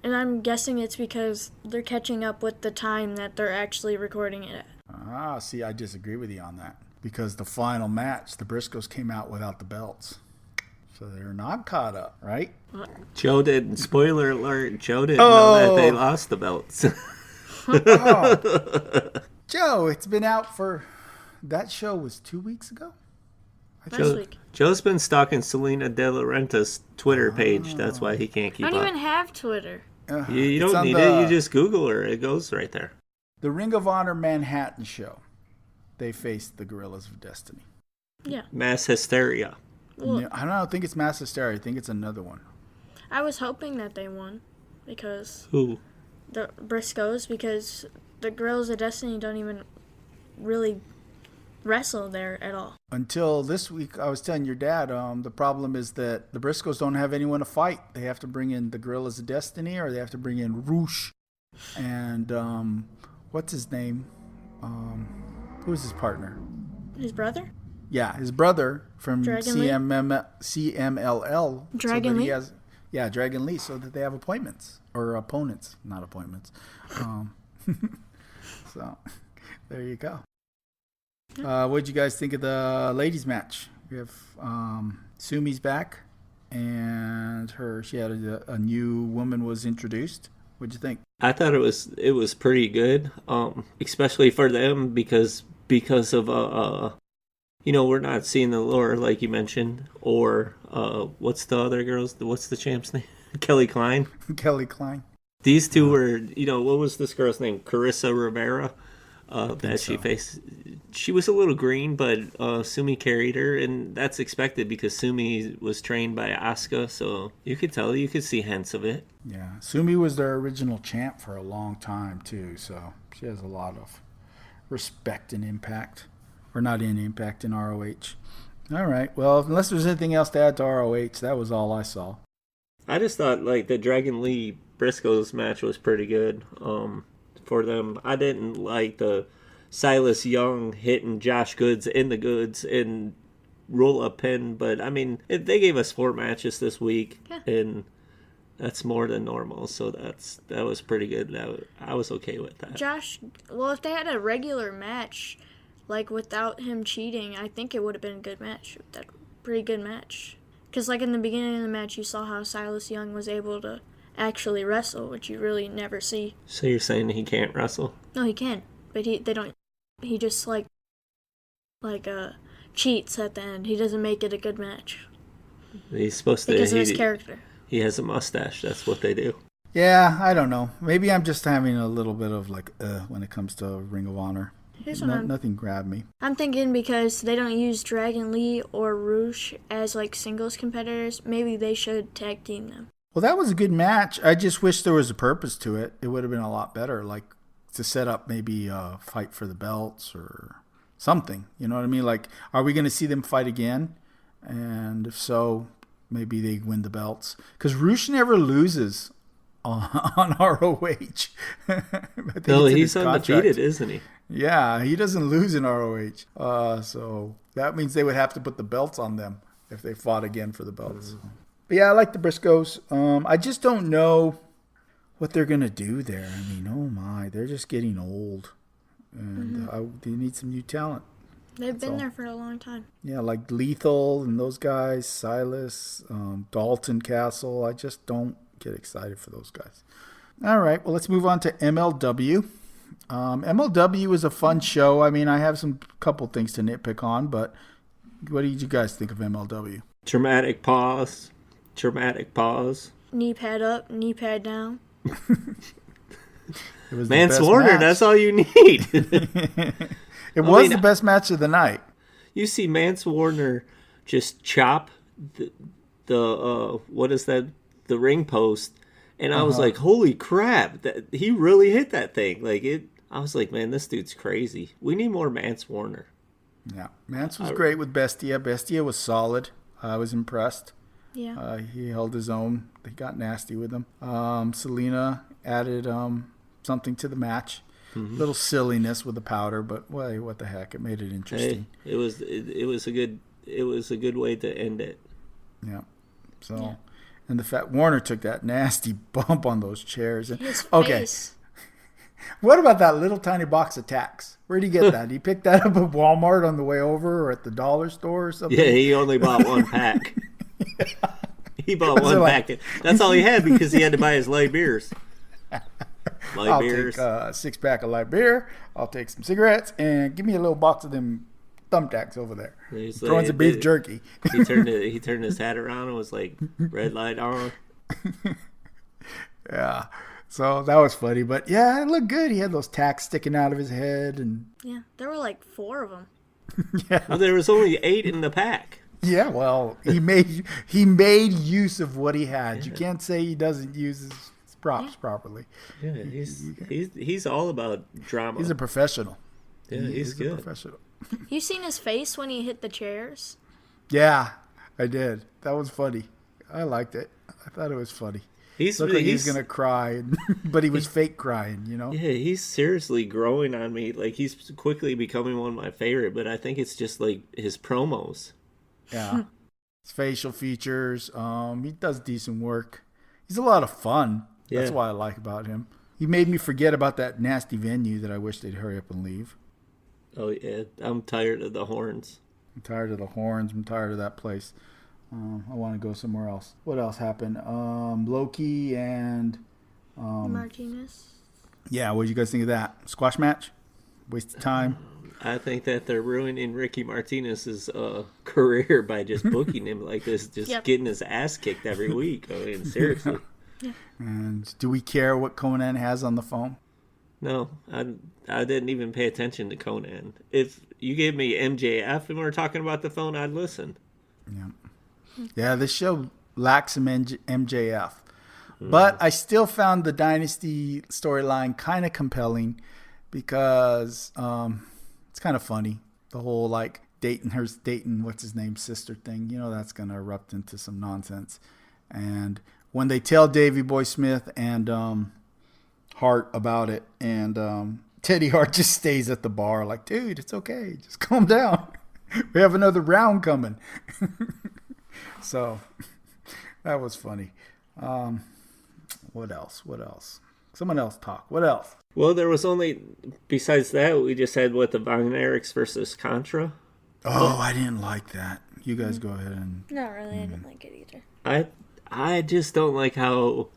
And I'm guessing it's because they're catching up with the time that they're actually recording it at. See, I disagree with you on that. Because the final match, the Briscoes came out without the belts. So they're not caught up, right? Joe didn't, spoiler alert, Joe didn't know that they lost the belts. Joe, it's been out for, that show was 2 weeks ago? Last week. Joe's been stalking Selena De La Renta's Twitter page. That's why he can't keep I up. don't even have Twitter. You don't need it. You just Google her. It goes right there. The Ring of Honor Manhattan show. They faced the Gorillas of Destiny. Yeah. Mass hysteria. Well, I don't think it's Mass Hysteria. I think it's another one. I was hoping that they won because Who? the Briscoes, because the Gorillas of Destiny don't even really wrestle there at all. Until this week, I was telling your dad, the problem is that the Briscoes don't have anyone to fight. They have to bring in the Gorillas of Destiny, or they have to bring in Roosh. And what's his name? Who's his partner? His brother? Yeah, his brother from Dragon Lee? CMLL. Dragon Lee? Dragon Lee, so that they have appointments. Or opponents, not appointments. So, there you go. What did you guys think of the ladies' match? We have Sumi's back, and she had a new woman was introduced. What'd you think? I thought it was pretty good, especially for them because of we're not seeing the lore like you mentioned, or what's the other girls? What's the champ's name? Kelly Klein. Kelly Klein. These two were, what was this girl's name? Carissa Rivera. That she faced. She was a little green, but Sumi carried her, and that's expected because Sumi was trained by Asuka, so you could see hints of it. Yeah, Sumi was their original champ for a long time too, so she has a lot of respect and Impact, or not in Impact, in ROH. All right, well, unless there's anything else to add to ROH, that was all I saw. I just thought the Dragon Lee Briscoes match was pretty good. For them, I didn't like the Silas Young hitting Josh Goods in the goods and roll up pin, but I mean, they gave us 4 matches this week, and that's more than normal, so that was pretty good. I was okay with that. If they had a regular match, without him cheating, I think it would have been a good match. That pretty good match. Because in the beginning of the match, you saw how Silas Young was able to actually wrestle, which you really never see. So you're saying he can't wrestle? No, he can, but they don't. He just cheats at the end. He doesn't make it a good match. He's supposed to because of his character. He has a mustache. That's what they do. Yeah, I don't know. Maybe I'm just having a little bit of when it comes to Ring of Honor. Nothing grabbed me. I'm thinking because they don't use Dragon Lee or Roosh as singles competitors, maybe they should tag team them. Well, that was a good match. I just wish there was a purpose to it. It would have been a lot better, to set up maybe a fight for the belts or something. You know what I mean? Are we going to see them fight again? And if so, maybe they win the belts. Because Roosh never loses on ROH. No, he's undefeated, isn't he? Yeah, he doesn't lose in ROH. So that means they would have to put the belts on them if they fought again for the belts. Mm-hmm. But yeah, I like the Briscoes. I just don't know what they're going to do there. I mean, oh my, they're just getting old. And they need some new talent. They've been there for a long time. Yeah, like Lethal and those guys, Silas, Dalton Castle. I just don't get excited for those guys. All right, well, let's move on to MLW. MLW is a fun show. I mean, I have some couple things to nitpick on, but what did you guys think of MLW? Dramatic pause. Knee pad up, knee pad down. Mance Warner, match. That's all you need. It was the best match of the night. You see Mance Warner just chop the what is that? The ring post, and I was like, "Holy crap! He really hit that thing!" I was like, "Man, this dude's crazy. We need more Mance Warner." Yeah, Mance was great with Bestia. Bestia was solid. I was impressed. Yeah. He held his own. They got nasty with him. Selena added something to the match. Mm-hmm. Little silliness with the powder, but what the heck? It made it interesting. Hey, it was a good way to end it. Yeah. So, and the fact Warner took that nasty bump on those chairs. And, his face. What about that little tiny box of tacks? Where'd he get that? He picked that up at Walmart on the way over, or at the dollar store or something? Yeah, he only bought one pack. He bought one pack. That's all he had because he had to buy his light beers. I'll take a 6-pack of light beer. I'll take some cigarettes and give me a little box of them thumbtacks over there. Throwing some beef jerky. He turned his hat around and was like, red light on. Yeah. So that was funny, but yeah, it looked good. He had those tacks sticking out of his head, and yeah, there were 4 of them. Yeah, well, there was only 8 in the pack. Yeah, well, he made use of what he had. Yeah. You can't say he doesn't use his props properly. Yeah, he's all about drama. He's a professional. Yeah, he's good. A professional. You seen his face when he hit the chairs? Yeah, I did. That was funny. I liked it. I thought it was funny. He looked like he was going to cry, but he was fake crying, you know? Yeah, he's seriously growing on me. He's quickly becoming one of my favorite, but I think it's just, his promos. Yeah. His facial features. He does decent work. He's a lot of fun. Yeah. That's what I like about him. He made me forget about that nasty venue that I wish they'd hurry up and leave. Oh, yeah. I'm tired of the horns. I'm tired of the horns. I'm tired of that place. I want to go somewhere else. What else happened? Loki and Martinez. Yeah, what did you guys think of that squash match? Waste of time. I think that they're ruining Ricky Martinez's career by just booking him like this, just getting his ass kicked every week. I mean, seriously. Yeah. And do we care what Conan has on the phone? No, I didn't even pay attention to Conan. If you gave me MJF and we were talking about the phone, I'd listen. Yeah, this show lacks some MJF. But I still found the Dynasty storyline kind of compelling because it's kind of funny. The whole like dating what's his name, sister thing. You know that's going to erupt into some nonsense. And when they tell Davey Boy Smith and Hart about it, and Teddy Hart just stays at the bar like, dude, it's okay. Just calm down. We have another round coming. So that was funny. What else? Someone else talk. What else? Well, there was only, besides that, we just had, the Von Erichs versus Contra. Oh, I didn't like that. You guys go ahead and... Not really. I didn't like it either. I just don't like how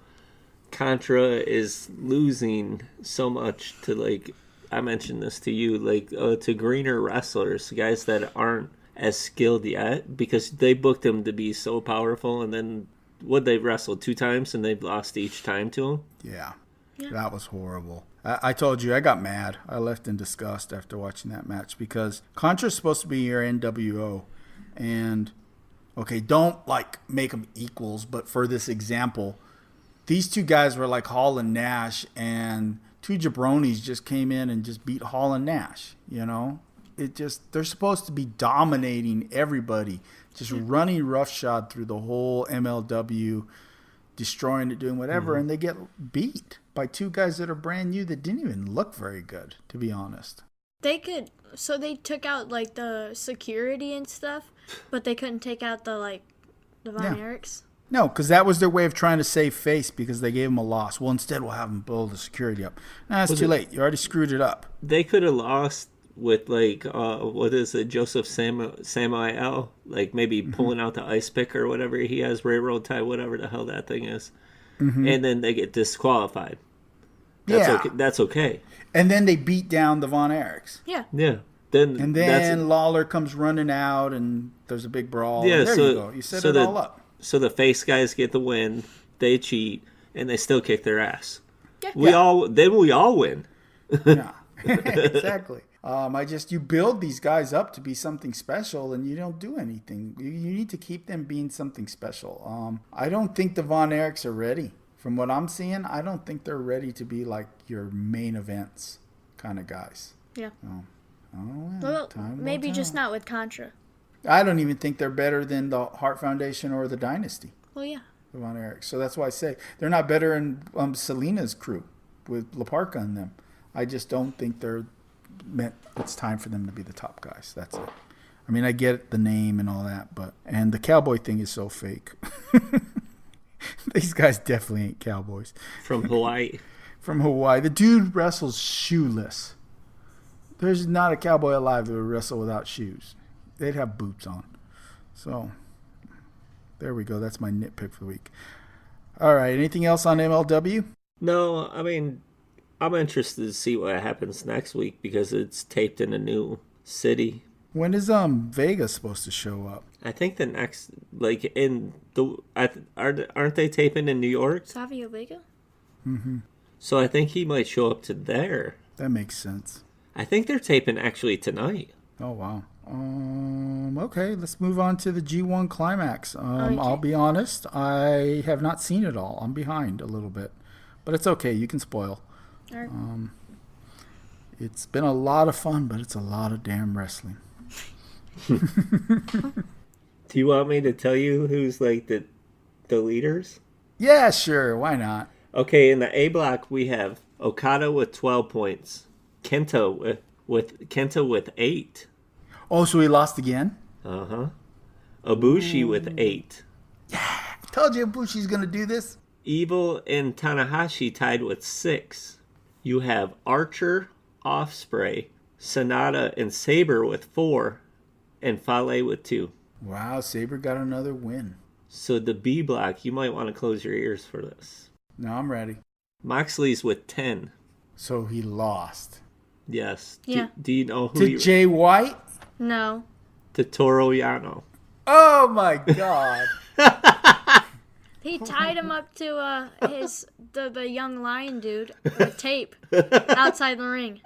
Contra is losing so much to, I mentioned this to you, to greener wrestlers, guys that aren't as skilled yet, because they booked him to be so powerful, and then they've wrestled 2 times, and they've lost each time to him. Yeah. That was horrible. I told you, I got mad. I left in disgust after watching that match because Contra's supposed to be your NWO. And, okay, don't, make them equals, but for this example, these 2 guys were like Hall and Nash, and 2 jabronis just came in and just beat Hall and Nash, you know? They're supposed to be dominating everybody, just running roughshod through the whole MLW, destroying it, doing whatever, and they get beat by 2 guys that are brand new that didn't even look very good, to be honest. They took out, the security and stuff, but they couldn't take out the Von Erichs. No, because that was their way of trying to save face because they gave them a loss. Well, instead we'll have them build the security up. Nah, it's too late. You already screwed it up. They could have lost with what is it, Joseph Samuel, maybe pulling out the ice pick or whatever he has, railroad tie, whatever the hell that thing is, and then they get disqualified. That's okay. And then they beat down the Von Erichs. Yeah. Then Lawler comes running out, and there's a big brawl. Yeah, there you go. You set it all up. So the face guys get the win. They cheat, and they still kick their ass. Yeah. We all win. Yeah, exactly. You build these guys up to be something special, and you don't do anything. You need to keep them being something special. I don't think the Von Erichs are ready. From what I'm seeing, I don't think they're ready to be like your main events kind of guys. Yeah. Well, maybe just not with Contra. I don't even think they're better than the Hart Foundation or the Dynasty. Well, yeah. The Von Erichs. So that's why I say they're not better than Selena's crew with La Parca and them. I just don't think they're meant. It's time for them to be the top guys. That's it. I mean, I get the name and all that, and the cowboy thing is so fake. These guys definitely ain't cowboys. From Hawaii. From Hawaii. The dude wrestles shoeless. There's not a cowboy alive that would wrestle without shoes. They'd have boots on. So, there we go. That's my nitpick for the week. All right. Anything else on MLW? No, I mean, I'm interested to see what happens next week because it's taped in a new city. When is Vegas supposed to show up? I think the next, aren't they taping in New York? Savio Vega? Mm-hmm. So I think he might show up to there. That makes sense. I think they're taping actually tonight. Oh, wow. Okay, let's move on to the G1 Climax. Okay. I'll be honest, I have not seen it all. I'm behind a little bit. But it's okay. You can spoil. All right. It's been a lot of fun, but it's a lot of damn wrestling. Do you want me to tell you who's the leaders? Yeah, sure. Why not? Okay, in the A block we have Okada with 12 points, Kenta with 8. Oh, so he lost again? Uh-huh. Ibushi with 8. Yeah, I told you Ibushi's gonna do this. Evil and Tanahashi tied with 6. You have Archer, Ospreay, Sonata, and Sabre with 4, and Fale with 2. Wow, Sabre got another win. So the B block, you might want to close your ears for this. No, I'm ready. Moxley's with 10. So he lost. Yes. Yeah. Do you know who? To Jay White? No. To Toro Yano. Oh my God. He tied him up to the young lion dude with tape outside the ring.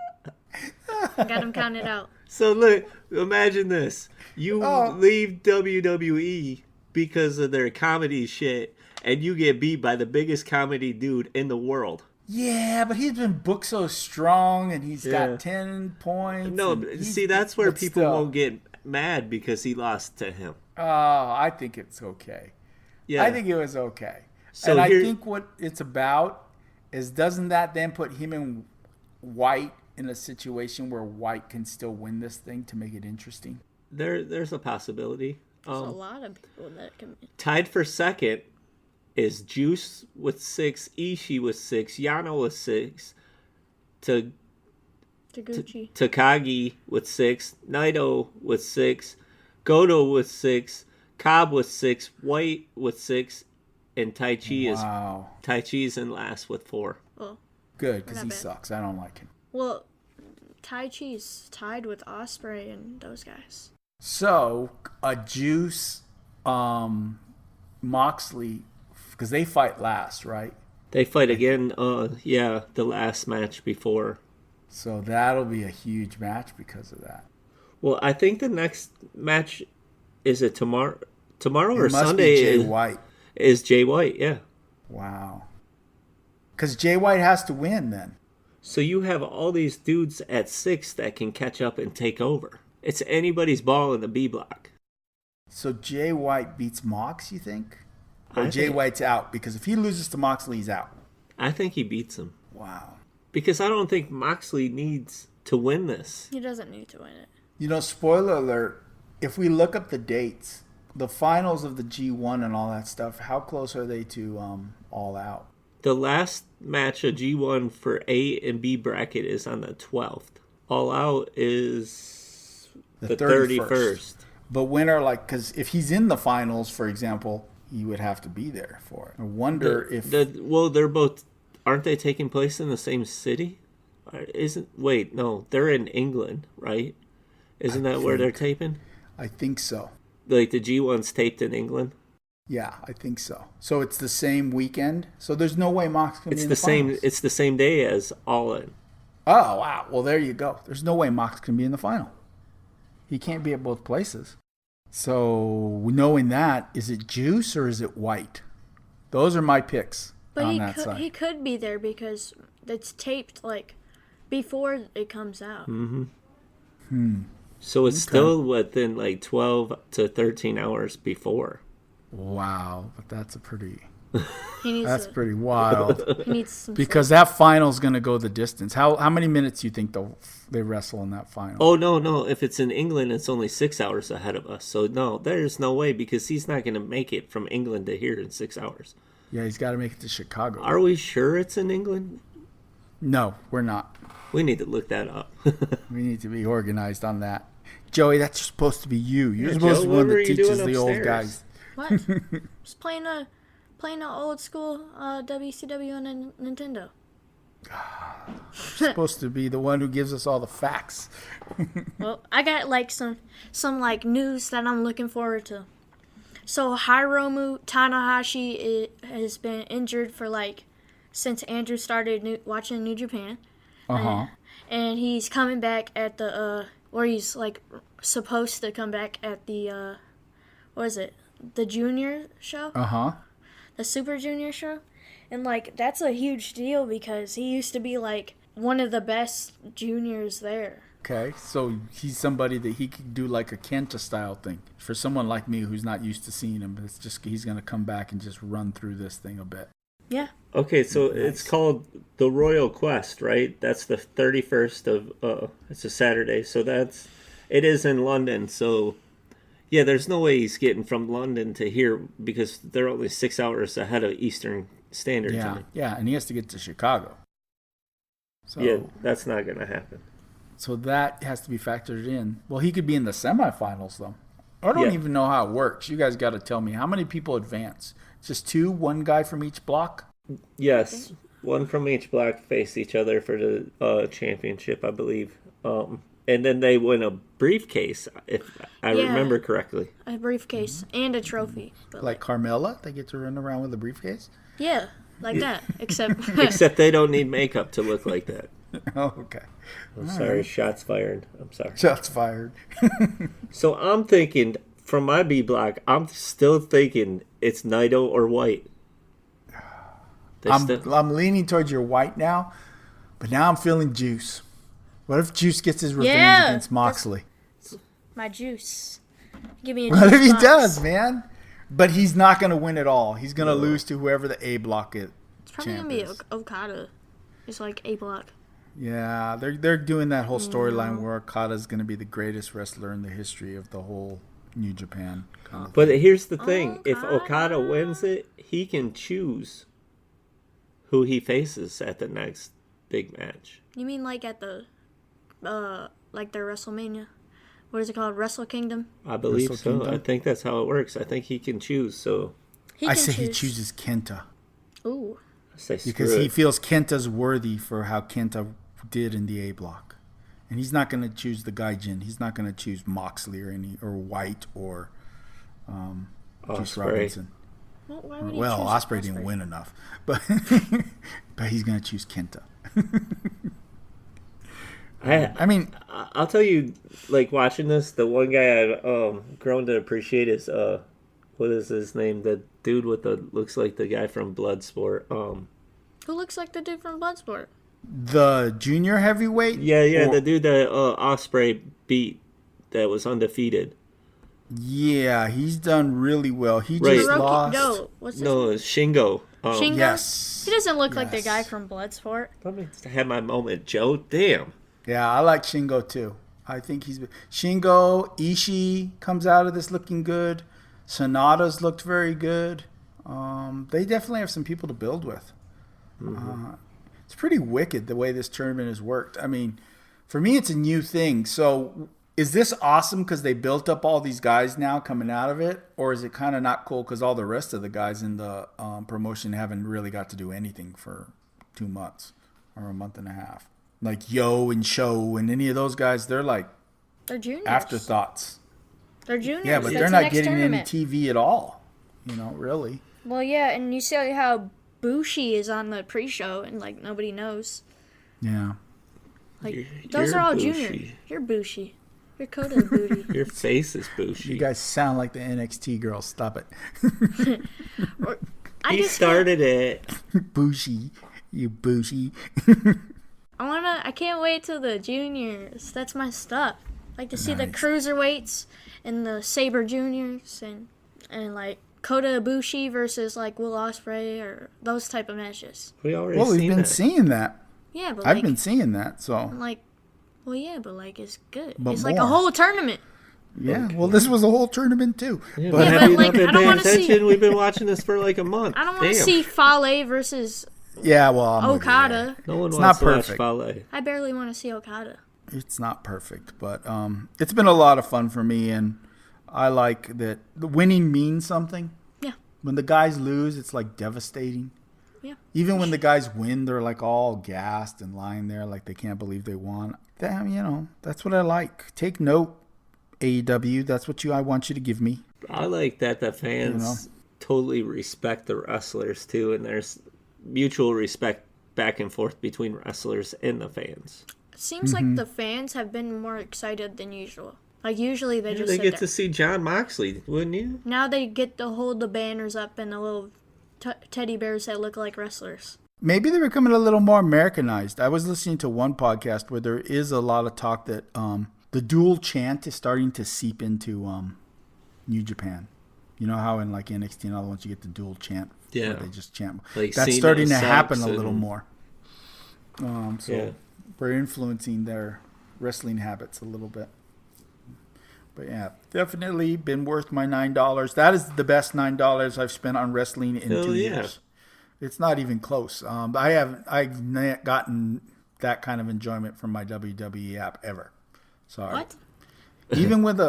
Got him counted out. So look, imagine this. You leave WWE because of their comedy shit, and you get beat by the biggest comedy dude in the world. Yeah, but he's been booked so strong, and he's got 10 points. No, see, that's where people won't get mad because he lost to him. Oh, I think it's okay. Yeah. I think it was okay. So and I think what it's about is, doesn't that then put him and White in a situation where White can still win this thing to make it interesting? There's a possibility. There's a lot of people that can. Tied for second is Juice with 6, Ishii with 6, Yano with 6, Taguchi. Takagi with 6, Naito with 6, Goto with 6, Cobb with 6, White with 6, and Tai Chi's in last with 4. Oh, good, because not he bad. sucks. I don't like him. well, Tai Chi's tied with Ospreay and those guys. So a Juice, Moxley, because they fight last, right? They fight again. The last match before. So that'll be a huge match because of that. Well, I think the next match is it tomorrow or It must Sunday. be Jay White. Is Jay White? Yeah. Wow. Because Jay White has to win then. So you have all these dudes at 6 that can catch up and take over. It's anybody's ball in the B block. So Jay White beats Mox, you think? Or I Jay think- White's out? Because if he loses to Moxley, he's out. I think he beats him. Wow. Because I don't think Moxley needs to win this. He doesn't need to win it. You know, spoiler alert, if we look up the dates, the finals of the G1 and all that stuff, how close are they to All Out? The last match of G1 for A and B bracket is on the 12th. All Out is the 31st. But when are, like, because if he's in the finals, for example, he would have to be there for it. I wonder if... They're both... Aren't they taking place in the same city? Wait, no. They're in England, right? Isn't that where they're taping? I think so. Like the G1's taped in England? Yeah, I think so. So it's the same weekend? So there's no way Mox can be in the finals? It's the same day as All In. Oh, wow. Well, there you go. There's no way Mox can be in the final. He can't be at both places. So knowing that, is it Juice or is it White? Those are my picks on that side. He could be there because it's taped like before it comes out. So it's still within like 12 to 13 hours before. Wow, but that's a pretty... He needs pretty wild. He needs some Because that final's going to go the distance. How many minutes do you think they wrestle in that final? Oh, no. If it's in England, it's only 6 hours ahead of us. So, no, there's no way because he's not going to make it from England to here in 6 hours. Yeah, he's got to make it to Chicago. Are we sure it's in England? No, we're not. We need to look that up. We need to be organized on that. Joey, that's supposed to be you. You're Yeah, supposed Joe, to be one what were that you teaches doing the old upstairs? guys. What? Just playing a old school WCW on Nintendo. You're supposed to be the one who gives us all the facts. Well, I got like some like news that I'm looking forward to. So Hiromu Tanahashi has been injured for like since Andrew started watching New Japan. Uh-huh. And he's coming back at the or he's like supposed to come back at the what is it? The junior show? Uh-huh. The Super Junior show. And like that's a huge deal because he used to be like one of the best juniors there. Okay, so he's somebody that he could do like a Kenta style thing. For someone like me who's not used to seeing him, it's just he's going to come back and just run through this thing a bit. Yeah. Okay, so it's called the Royal Quest, right? That's the 31st of, it's a Saturday, so it is in London, so, yeah, there's no way he's getting from London to here because they're only 6 hours ahead of Eastern Standard Time. Yeah, and he has to get to Chicago. So, Yeah, that's not going to happen. So that has to be factored in. Well, he could be in the semifinals, though. I don't even know how it works. You guys got to tell me. How many people advance? Just two? One guy from each block? Yes. one from each block faced each other for the championship, I believe. And then they win a briefcase, if I remember correctly. A briefcase and a trophy. Like Carmella, they get to run around with a briefcase? Yeah, like that. Except they don't need makeup to look like that. Oh, okay. I'm sorry, right. Shots fired. I'm sorry. Shots fired. So I'm thinking, from my B block, I'm still thinking it's Naito or White. I'm leaning towards your White now, but now I'm feeling Juice. What if Juice gets his revenge against Moxley? My Juice. Give me a What Juice if he box. does, man? But he's not going to win it all. He's going to lose to whoever the A block is. It's probably going to be Okada. It's like A block. Yeah, they're doing that whole storyline where Okada's going to be the greatest wrestler in the history of the whole New Japan. But here's the thing. If Okada wins it, he can choose who he faces at the next big match. You mean like at the, like their WrestleMania? What is it called? Wrestle Kingdom? I believe so. I think that's how it works. I think he can choose. So I say he chooses Kenta. Ooh. Because he feels Kenta's worthy for how Kenta did in the A block. And he's not going to choose the Gaijin. He's not going to choose Moxley or White or Juice Robinson. Well, Ospreay didn't win enough. But he's going to choose Kenta. I mean, I'll tell you, like, watching this, the one guy I've grown to appreciate is, what is his name? The dude with looks like the guy from Bloodsport. Who looks like the dude from Bloodsport? The junior heavyweight? Yeah, the dude that Ospreay beat that was undefeated. Yeah, he's done really well. He just lost. No, what's his name? It's Shingo. Shingo? Yes. He doesn't look like the guy from Bloodsport. Let me have my moment, Joe. Damn. Yeah, I like Shingo too. I think Shingo, Ishii comes out of this looking good. Sonata's looked very good. They definitely have some people to build with. Mm-hmm. It's pretty wicked the way this tournament has worked. I mean, for me, it's a new thing. So is this awesome because they built up all these guys now coming out of it? Or is it kind of not cool because all the rest of the guys in the promotion haven't really got to do anything for 2 months or a month and a half? Like Yo and Sho and any of those guys, they're juniors. Afterthoughts. They're juniors. Yeah, but they're not getting any TV at all. Really. Well, yeah, and you see how Bushi is on the pre-show and, like, nobody knows. Yeah. Like, those are all juniors. You're Bushi. You're Kota Booty. Your face is Bushi. You guys sound like the NXT girls. Stop it. He started it. Bushi. You Bushi. I can't wait till the juniors. That's my stuff. Like to see the cruiserweights and the Sabre juniors and like Kota Ibushi versus like Will Ospreay or those type of matches. We've been seeing that. Yeah, but I've been seeing that. So like, well, yeah, but like it's good. But it's more. like a whole tournament. Yeah, well, this was a whole tournament too. Yeah, but have you not been paying attention? See, we've been watching this for like a month. I don't want to see Fale versus Okada. No one it's wants not to perfect. watch Fale. I barely want to see Okada. It's not perfect, but it's been a lot of fun for me, and I like that the winning means something. Yeah. When the guys lose, it's like devastating. Yeah. Even when the guys win, they're like all gassed and lying there like they can't believe they won. Damn, that's what I like. Take note, AEW. That's what I want you to give me. I like that the fans totally respect the wrestlers too, and there's mutual respect back and forth between wrestlers and the fans. It seems like the fans have been more excited than usual. Like usually they just get to see John Moxley, wouldn't you? Now they get to hold the banners up and the little teddy bears that look like wrestlers. Maybe they're becoming a little more Americanized. I was listening to one podcast where there is a lot of talk that the dual chant is starting to seep into New Japan. You know how in like NXT and all the ones you get the dual chant? Yeah. Where they just chant. Like that's Cena starting to happen a and... little more. We're influencing their wrestling habits a little bit. But yeah, definitely been worth my $9. That is the best $9 I've spent on wrestling in 2 years. It's not even close. I've not gotten that kind of enjoyment from my WWE app ever. Sorry. What? Even with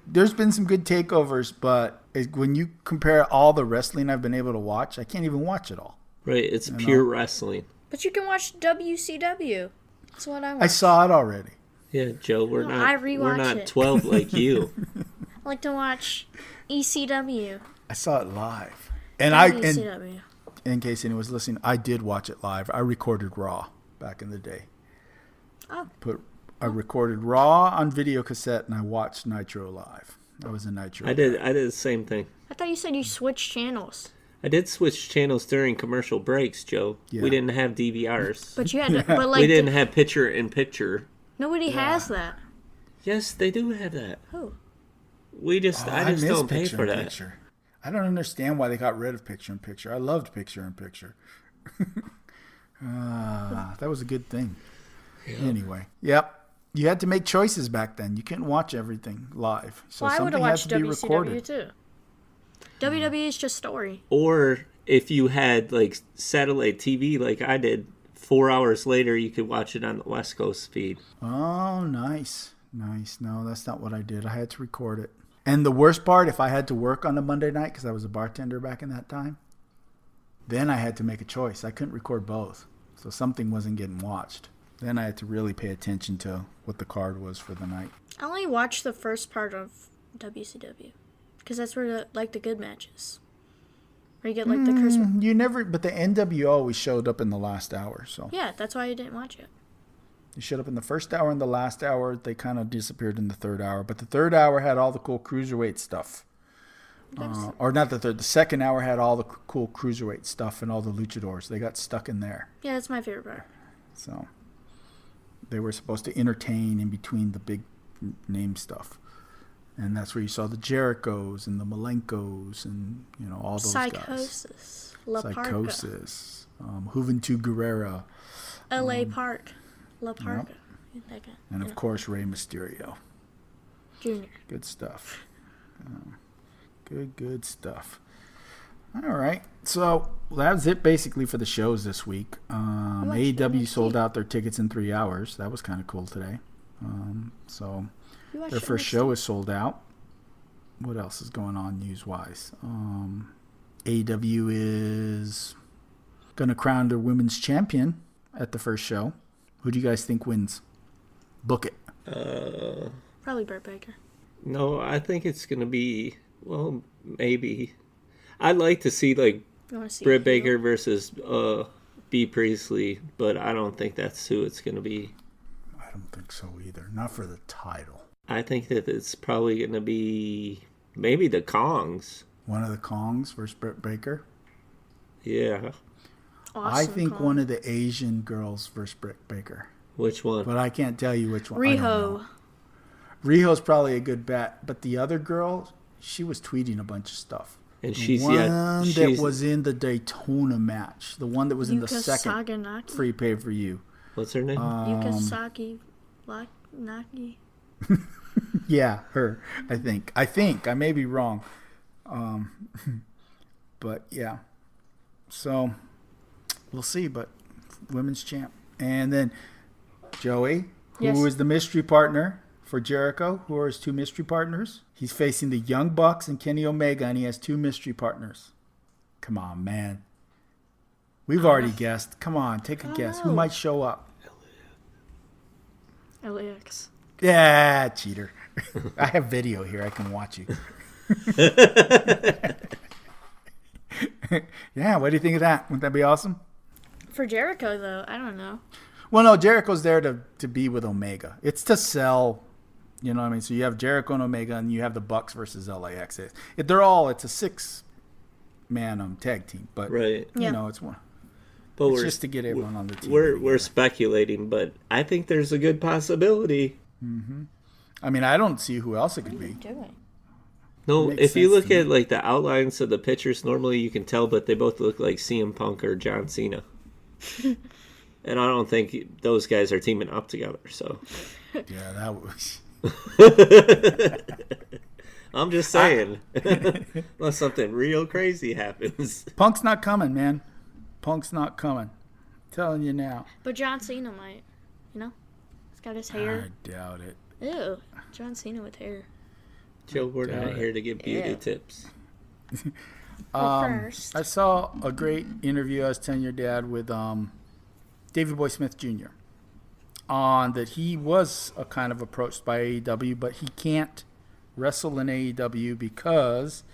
there's been some good takeovers, but when you compare all the wrestling I've been able to watch, I can't even watch it all. Right, it's pure wrestling. But you can watch WCW. That's what I watch. I saw it already. Yeah, Joe, we're No, I not rewatch it. 12 like you. I like to watch ECW. I saw it live. And and WCW. in case anyone was listening, I did watch it live. I recorded Raw back in the day. Oh. I recorded Raw on video cassette and I watched Nitro live. I was a Nitro. I did the same thing. I thought you said you switched channels. I did switch channels during commercial breaks, Joe. Yeah. We didn't have DVRs. But you had to. But like, We didn't have picture-in-picture. nobody has that. Yes, they do have that. Who? I just miss don't pay picture for in that. picture. I don't understand why they got rid of picture in picture. I loved picture in picture. That was a good thing. Yeah. Anyway, yep. You had to make choices back then. You couldn't watch everything live. So Well, I would have something had watched to be WCW recorded. too. WWE is just story. Or if you had like satellite TV like I did, 4 hours later you could watch it on the West Coast feed. Oh, nice. Nice. No, that's not what I did. I had to record it. And the worst part, if I had to work on a Monday night, because I was a bartender back in that time, then I had to make a choice. I couldn't record both. So something wasn't getting watched. Then I had to really pay attention to what the card was for the night. I only watched the first part of WCW because that's where the good matches. Where you get like the Christmas. You never, but the NWO always showed up in the last hour. So Yeah, that's why I didn't watch it. they showed up in the first hour and the last hour. They kind of disappeared in the third hour. But the third hour had all the cool cruiserweight stuff. Or not the third. The second hour had all the cool cruiserweight stuff and all the luchadors. They got stuck in there. Yeah, that's my favorite part. So they were supposed to entertain in between the big name stuff. And that's where you saw the Jerichos and the Malenkos and, all those guys. Psychosis. La Parka. Psychosis. Juventud Guerrera. L.A. Park. La Parka. That guy. And, of course, Rey Mysterio. Junior. Good stuff. Good stuff. All right. So that was it basically for the shows this week. AEW sold out their tickets in 3 hours. That was kind of cool today. So their first show is sold out. What else is going on news-wise? AEW is going to crown their women's champion at the first show. Who do you guys think wins? Book it. Probably Britt Baker. No, I think it's going to be, well, maybe. I'd like to see, like, Britt Baker versus B. Priestley, but I don't think that's who it's going to be. I don't think so either. Not for the title. I think that it's probably going to be maybe the Kongs. One of the Kongs versus Britt Baker? Yeah. Awesome I think Kong. one of the Asian girls versus Britt Baker. Which one? But I can't tell you which one. I don't Riho. know. Riho's probably a good bet. But the other girl, she was tweeting a bunch of stuff. And the she's one yet, that was in the Daytona match. The one that was in the Yuka second Saganaki. free pay-per-view. What's her name? Yuka Saki Naki. Yeah, her. I think. I may be wrong. But yeah. So we'll see. But women's champ. And then Joey, who is the mystery partner for Jericho? Who are his two mystery partners? He's facing the Young Bucks and Kenny Omega, and he has two mystery partners. Come on, man. We've already guessed. Come on, take a guess. Who might show up? LAX. Yeah, cheater. I have video here. I can watch you. Yeah, what do you think of that? Wouldn't that be awesome? For Jericho, though, I don't know. Well, no, Jericho's there to be with Omega. It's to sell, you know what I mean? So you have Jericho and Omega, and you have the Bucks versus LAX. It's a 6-man tag team. But, right. you know, it's one. But it's just to get everyone on the team. We're speculating, but I think there's a good possibility. Mm-hmm. I mean, I don't see who else it could be. No, if you look at like the outlines of the pictures, normally you can tell, but they both look like CM Punk or John Cena. And I don't think those guys are teaming up together. So, yeah, that was. I'm just saying, unless something real crazy happens. Punk's not coming, man. Punk's not coming. I'm telling you now. But John Cena might. You know, he's got his hair. I doubt it. Ew, John Cena with hair. Joe, we're not here to give beauty Yeah. tips. First. I saw a great interview, I was telling your dad, with Davey Boy Smith Jr. on that he was a kind of approached by AEW, but he can't wrestle in AEW because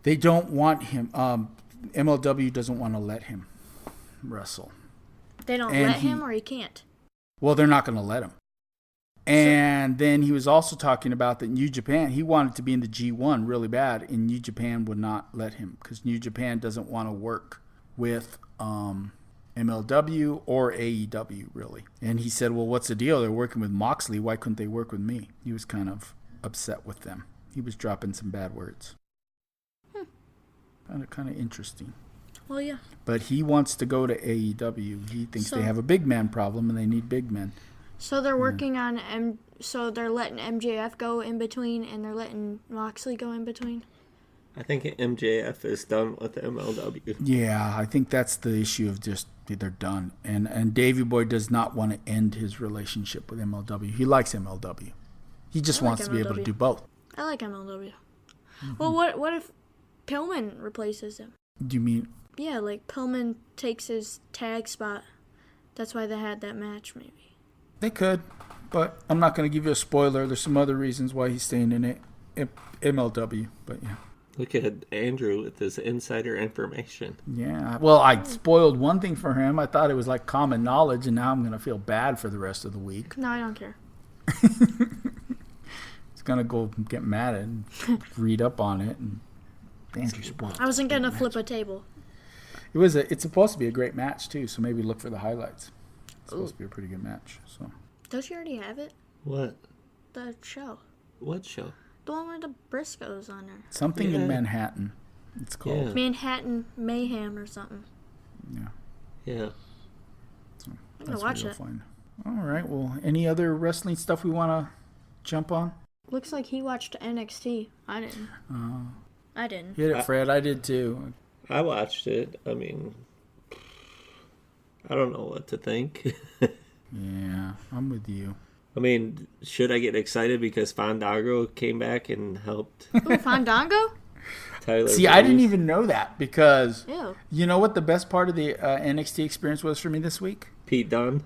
they don't want him. MLW doesn't want to let him wrestle. They don't let him, or he can't? Well, they're not going to let him. And then he was also talking about that New Japan, he wanted to be in the G1 really bad, and New Japan would not let him because New Japan doesn't want to work with MLW or AEW, really. And he said, well, what's the deal? They're working with Moxley. Why couldn't they work with me? He was kind of upset with them. He was dropping some bad words. Kind of interesting. Well, yeah. But he wants to go to AEW. He thinks they have a big man problem and they need big men. So they're working on so they're letting MJF go in between, and they're letting Moxley go in between. I think MJF is done with MLW. Yeah, I think that's the issue of just they're done. And Davey Boy does not want to end his relationship with MLW. He likes MLW. He just wants to be able to do both. I like MLW. Well, what if Pillman replaces him? Do you mean? Yeah, like Pillman takes his tag spot. That's why they had that match, maybe. They could, but I'm not going to give you a spoiler. There's some other reasons why he's staying in MLW, but yeah. Look at Andrew with his insider information. Yeah, well, I spoiled one thing for him. I thought it was like common knowledge, and now I'm going to feel bad for the rest of the week. No, I don't care. He's going to go get mad and read up on it. And Andrew spoiled. I wasn't going to flip a table. It's supposed to be a great match, too, so maybe look for the highlights. It's supposed to be a pretty good match. So. Don't you already have it? What? The show. What show? The one with the Briscoes on there. Something in Manhattan. It's called. Yeah. Manhattan Mayhem or something. Yeah. Yeah. So I'm going to watch it. All right. Well, any other wrestling stuff we want to jump on? Looks like he watched NXT. I didn't. I didn't. Hit it, Fred. I did too. I watched it. I mean, I don't know what to think. Yeah, I'm with you. I mean, should I get excited because Fandango came back and helped? Ooh, Fandango? Tyler See, I didn't even know that because Ew. You know what the best part of the NXT experience was for me this week? Pete Dunne?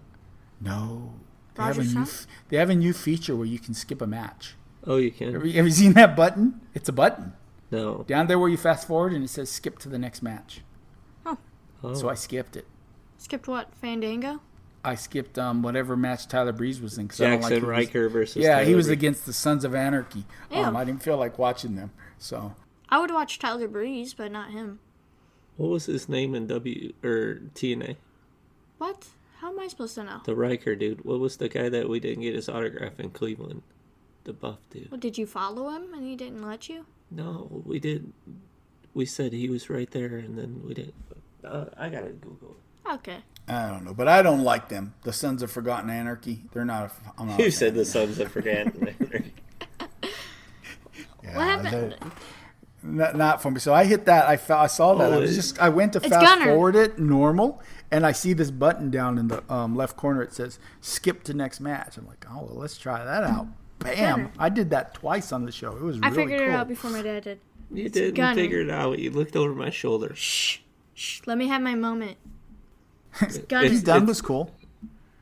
No. Roger They have a new feature where you can skip a match. Oh, you can? Have you seen that button? It's a button. No. Down there where you fast forward and it says skip to the next match. Oh. So I skipped it. Skipped what? Fandango? I skipped whatever match Tyler Breeze was in. Jackson Riker versus Yeah, Tyler he was Breeze. against the Sons of Anarchy. Ew. I didn't feel like watching them. So I would watch Tyler Breeze, but not him. What was his name in TNA? What? How am I supposed to know? The Riker dude. What was the guy that we didn't get his autograph in Cleveland? The buff dude. What, did you follow him and he didn't let you? No, we did. We said he was right there, and then we didn't. I gotta Google it. Okay. I don't know, but I don't like them. The Sons of Forgotten Anarchy. They're not. I'm not You said the Sons of Forgotten. Yeah, What happened? Not for me. So I hit that. I saw that. I went to fast Gunner. forward it normal, and I see this button down in the left corner. It says skip to next match. I'm like, oh, well, let's try that out. Bam! Gunner. I did that twice on the show. It was really I figured cool. it out before my dad did. You didn't Gunner. figure it out. You looked over my shoulder. Shh. Let me have my moment. He's done was cool.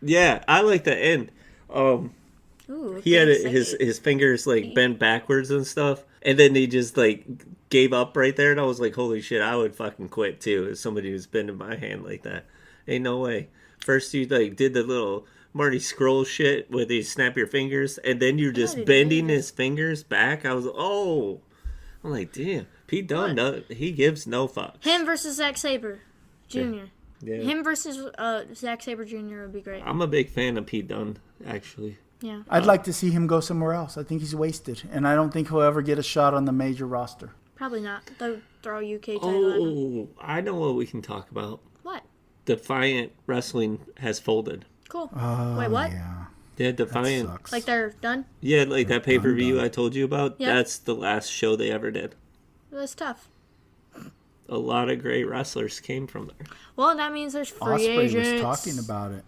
Yeah, I like the end. Ooh, He had pretty sexy. his fingers like bent backwards and stuff, and then he just like gave up right there, and I was like, holy shit, I would fucking quit too if somebody was bending my hand like that. Ain't no way. First you like did the little Marty Scroll shit where you snap your fingers, and then you're just bending his fingers back. I'm like, damn, Pete Dunne, he gives no fucks. Him versus Zack Sabre Jr. Yeah. Him versus Zack Sabre Jr. would be great. I'm a big fan of Pete Dunne, actually. Yeah. I'd like to see him go somewhere else. I think he's wasted, and I don't think he'll ever get a shot on the major roster. Probably not. They'll throw a UK title at him. Oh, I know what we can talk about. What? Defiant Wrestling has folded. Cool. Wait, what? Yeah, Defiant. sucks. Like they're done? Yeah, like that pay-per-view I told you about. Yeah. That's the last show they ever did. That's tough. A lot of great wrestlers came from there. Well, that means there's free Osprey agents. was talking about it.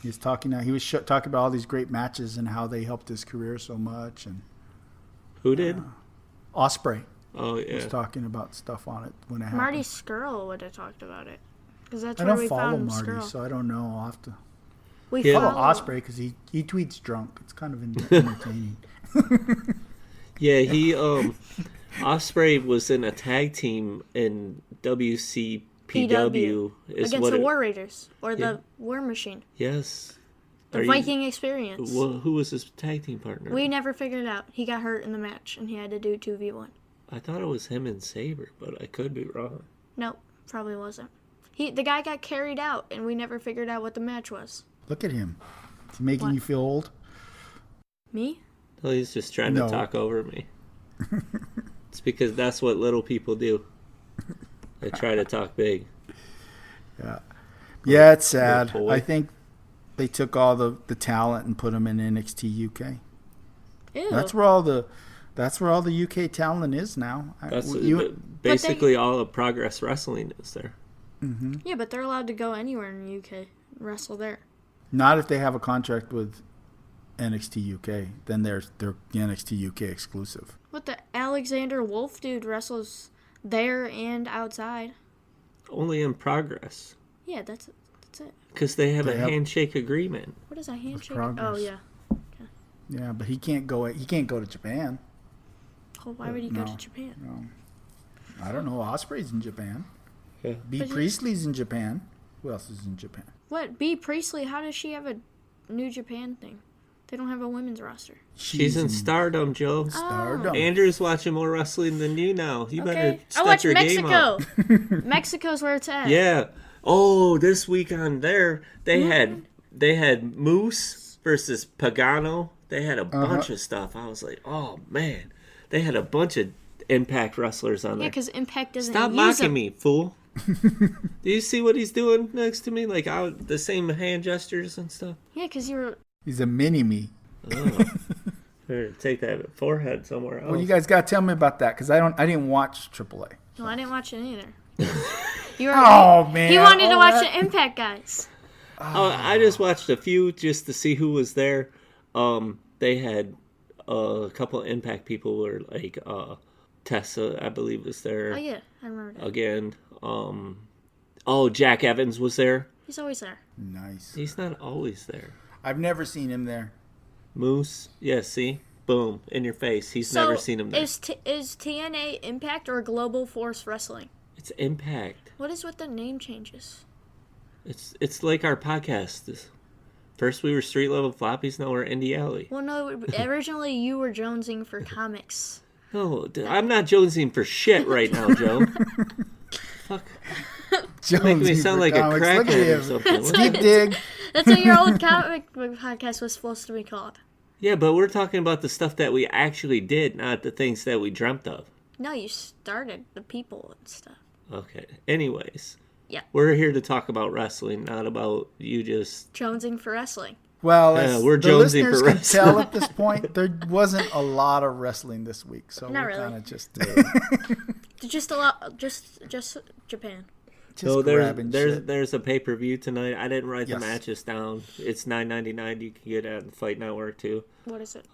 He was talking about all these great matches and how they helped his career so much. And Who did? Osprey, Oh yeah. was talking about stuff on it when it happened. Marty Skrull would have talked about it. Because that's I where don't we follow found Marty, Skrull. so I don't know. I'll have to We Yeah. follow follow Ospreay because he tweets drunk. It's kind of entertaining. Yeah, he Ospreay was in a tag team in WCPW. PW Is against what the it- War Raiders or Yeah. the War Machine. Yes. The Are you- Viking Experience. Well, who was his tag team partner? We never figured it out. He got hurt in the match and he had to do 2v1. I thought it was him and Saber, but I could be wrong. Nope, probably wasn't. The guy got carried out and we never figured out what the match was. Look at him. Is he making What? you feel old? Me? Well, he's just trying No. to talk over me. It's because that's what little people do. They try to talk big. Yeah, it's sad. boy. I think they took all the talent and put them in NXT UK. Ew. That's where all the UK talent is now. That's Basically all of Progress Wrestling is there. Yeah, but they're allowed to go anywhere in the UK and wrestle there. Not if they have a contract with NXT UK. Then they're NXT UK exclusive. But the Alexander Wolf dude wrestles there and outside. Only in Progress. Yeah, that's it. Because they have They a have- handshake agreement. What is a handshake? Progress. Oh yeah. Yeah, but he can't go. He can't go to Japan. Oh, why would he go No. to Japan? No. I don't know. Osprey's in Japan. Yeah. B. But he- Priestley's in Japan. Who else is in Japan? What? B. Priestley? How does she have a New Japan thing? They don't have a women's roster. She's in Stardom, Joe. Stardom. Andrew's watching more wrestling than you now. You better Okay. I step watch your game up. Mexico. Mexico's where it's at. Yeah. Oh, this week on there, they had Moose versus Pagano. They had a bunch of stuff. I was like, oh man, they had a bunch of Impact wrestlers on Yeah, there. because Impact doesn't Stop use mocking them. me, fool. Do you see what he's doing next to me? Like the same hand gestures and stuff. Yeah, because you were. He's a mini me. Oh. Better take that forehead somewhere else. Well, you guys got to tell me about that because I didn't watch AAA. No, I didn't watch it either. You were. Oh man! He wanted to Oh, watch that- the Impact guys. Oh, I just watched a few just to see who was there. They had a couple of Impact people were like Tessa, I believe, was there Oh yeah, I remember that. again. Jack Evans was there. He's always there. Nice. He's not always there. I've never seen him there. Moose, yeah, see, boom, in your face. He's never seen him there. Is TNA Impact or Global Force Wrestling? It's Impact. What is with the name changes? It's like our podcast. First we were Street Level Floppies, now we're Indie Alley. Well, no, originally you were jonesing for comics. No, I'm not jonesing for shit right now, Joe. Fuck. Making me sound like a crackhead or something. Deep dig. That's what your old comic book podcast was supposed to be called. Yeah, but we're talking about the stuff that we actually did, not the things that we dreamt of. No, you started the people and stuff. Okay. Anyways. Yeah. We're here to talk about wrestling, not about you just... Jonesing for wrestling. Well, Yeah, as we're the jonesing listeners for can wrestling. tell at this point, there wasn't a lot of wrestling this week, so Not we're really. kind of just Just a lot. Just Japan. So grabbing there's shit. there's a pay-per-view tonight. I didn't write Yes. the matches down. It's $9.99. You can get it on Fight Network too. What is it?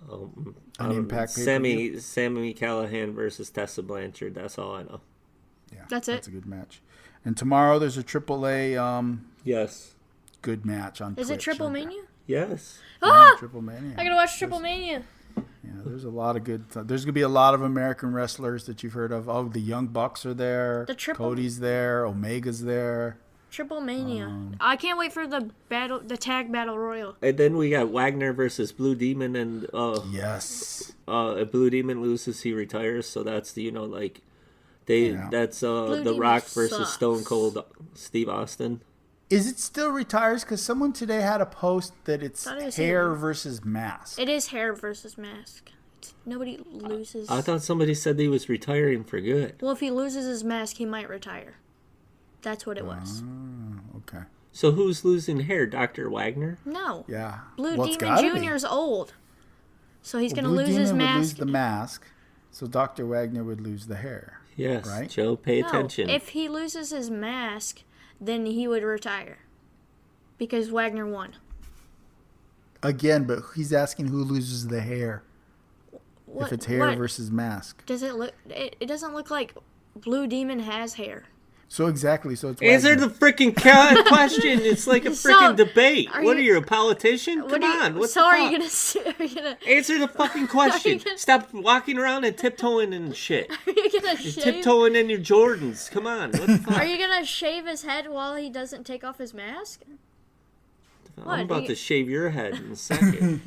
An Impact pay-per-view? Sammy Callahan versus Tessa Blanchard. That's all I know. Yeah, That's it? That's a good match. And tomorrow there's a AAA Yes. good match on Is it Twitch. Triple Mania? Yes. Yeah, Ah! Triple Mania. I gotta watch Triple Mania. Yeah, there's a lot of good. There's gonna be a lot of American wrestlers that you've heard of. Oh, the Young Bucks are there. The Triple- Cody's there. Omega's there. Triple Mania. I can't wait for the tag battle royal. And then we got Wagner versus Blue Demon, and Yes. if Blue Demon loses, he retires. So that's Yeah. that's The Demon Rock versus sucks. Stone Cold Steve Austin. Is it still retires? Because someone today had a post that it's Thought it was hair him. versus mask. It is hair versus mask. Nobody loses. I thought somebody said he was retiring for good. Well, if he loses his mask, he might retire. That's what it was. Okay. So who's losing hair? Dr. Wagner? No. Yeah. Blue Well, it's Demon gotta be. Jr. is old. So he's Well, going to Blue lose his Demon would lose mask. the mask, so Dr. Wagner would lose the hair. Yes. Right? Joe, pay No, attention. if he loses his mask, then he would retire. Because Wagner won. Again, but he's asking who loses the hair. if it's hair versus mask. Does it look? It doesn't look like Blue Demon has hair. So exactly. So it's answer Wagner. the freaking question. It's like a freaking debate. What are you, a politician? Come on. What the fuck? Are you gonna answer the fucking question? Stop walking around and tiptoeing and shit. Are you gonna You're shave? tiptoeing in your Jordans. Come on. What the fuck? Are you gonna shave his head while he doesn't take off his mask? I'm about to shave your head in a second.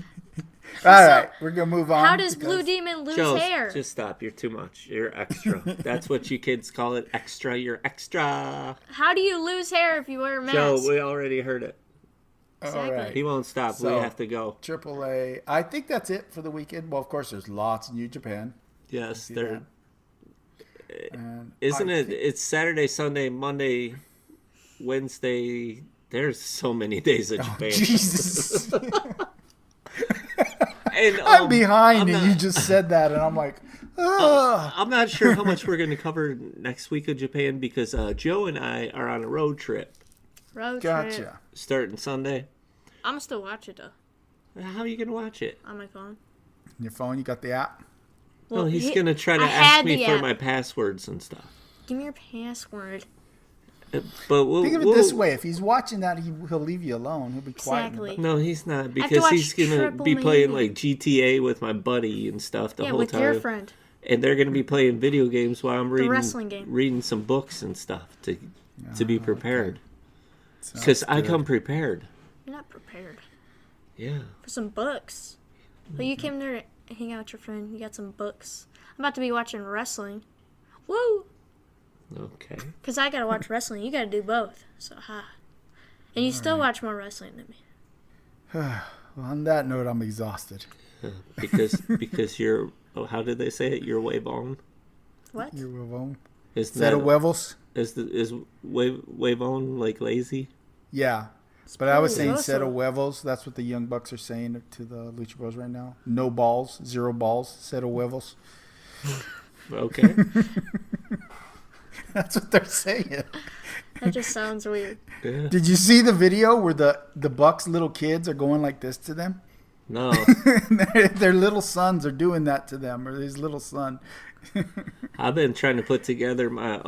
All right, we're gonna move on. How does Blue Demon lose hair? Just stop. You're too much. You're extra. That's what you kids call it. Extra. You're extra. How do you lose hair if you wear a mask? Joe, we already heard it. Exactly. All right. He won't stop. So, we have to go. AAA. I think that's it for the weekend. Well, of course, there's lots in New Japan. Yes, there. Isn't it? It's Saturday, Sunday, Monday, Wednesday. There's so many days of Japan. Jesus. And, I'm behind, and you just said that, and I'm like, ugh. I'm not sure how much we're going to cover next week of Japan because Joe and I are on a road trip. Gotcha. Starting Sunday. I'm gonna still watch it though. How are you going to watch it? On my phone. Your phone, you got the app? Well, he's going to try to ask me for my passwords and stuff. Give me your password. But think of it this way: if he's watching that, he'll leave you alone. He'll be quiet. Exactly. No, he's not because he's gonna be playing like GTA with my buddy and stuff the whole with time. your friend. And they're gonna be playing video games while I'm wrestling reading some books and stuff to be prepared. Because I come prepared. You're not prepared. Yeah. For some books. Well, you came there to hang out with your friend. You got some books. I'm about to be watching wrestling. Woo! Okay. Because I gotta watch wrestling. You gotta do both. So, and you still watch more wrestling than me. Well, on that note, I'm exhausted. Because you're, how did they say it? You're wave on? What? You're wave on? Is that a huevos? Is wave on like lazy? Yeah. But I was saying set of huevos. That's what the Young Bucks are saying to the Lucha Bros right now. No balls, 0 balls, set of huevos. Okay. That's what they're saying. That just sounds weird. Yeah. Did you see the video where the Bucks' little kids are going like this to them? No. Their little sons are doing that to them, or his little son. I've been trying to put together my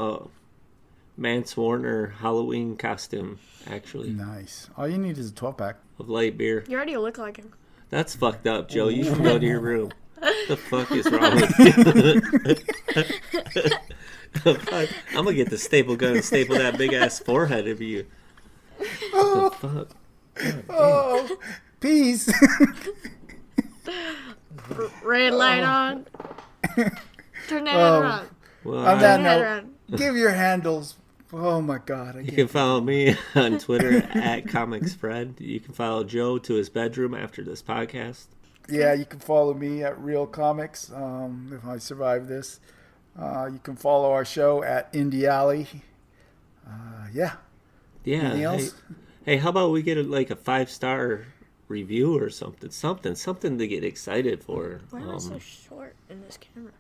Mance Warner Halloween costume, actually. Nice. All you need is a 12-pack. Of light beer. You already look like him. That's fucked up, Joe. You should go to your room. What the fuck is wrong with you? I'm gonna get the staple gun and staple that big ass forehead of you. What the fuck? Oh, peace. Red light on. Turn that head around. Well, on that note, give your handles. Oh my God! You can follow me on Twitter at ComicsFred. You can follow Joe to his bedroom after this podcast. Yeah, you can follow me at Real Comics if I survive this. You can follow our show at Indie Alley. Yeah. Anything else? Hey, how about we get a 5-star review or something? Something to get excited for. Why am I so short in this camera?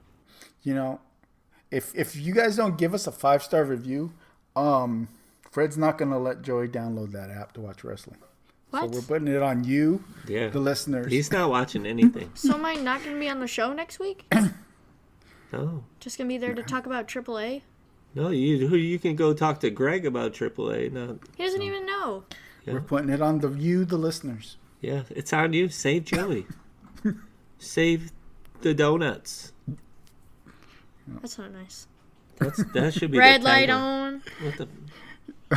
You know, if you guys don't give us a 5-star review, Fred's not going to let Joey download that app to watch wrestling. What? So we're putting it on you, the listeners. He's not watching anything. So am I not going to be on the show next week? No. Just going to be there to talk about AAA? No, you can go talk to Greg about AAA. He doesn't even know. Yeah. We're putting it on the listeners. Yeah, it's on you. Save Joey. Save the donuts. That's not nice. That should be red the light on. What the?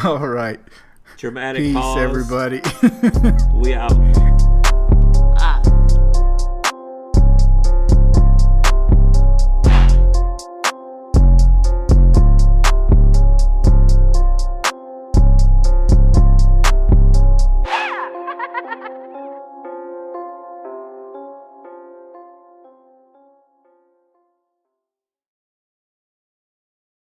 All right. Dramatic Peace, pause. everybody. We out.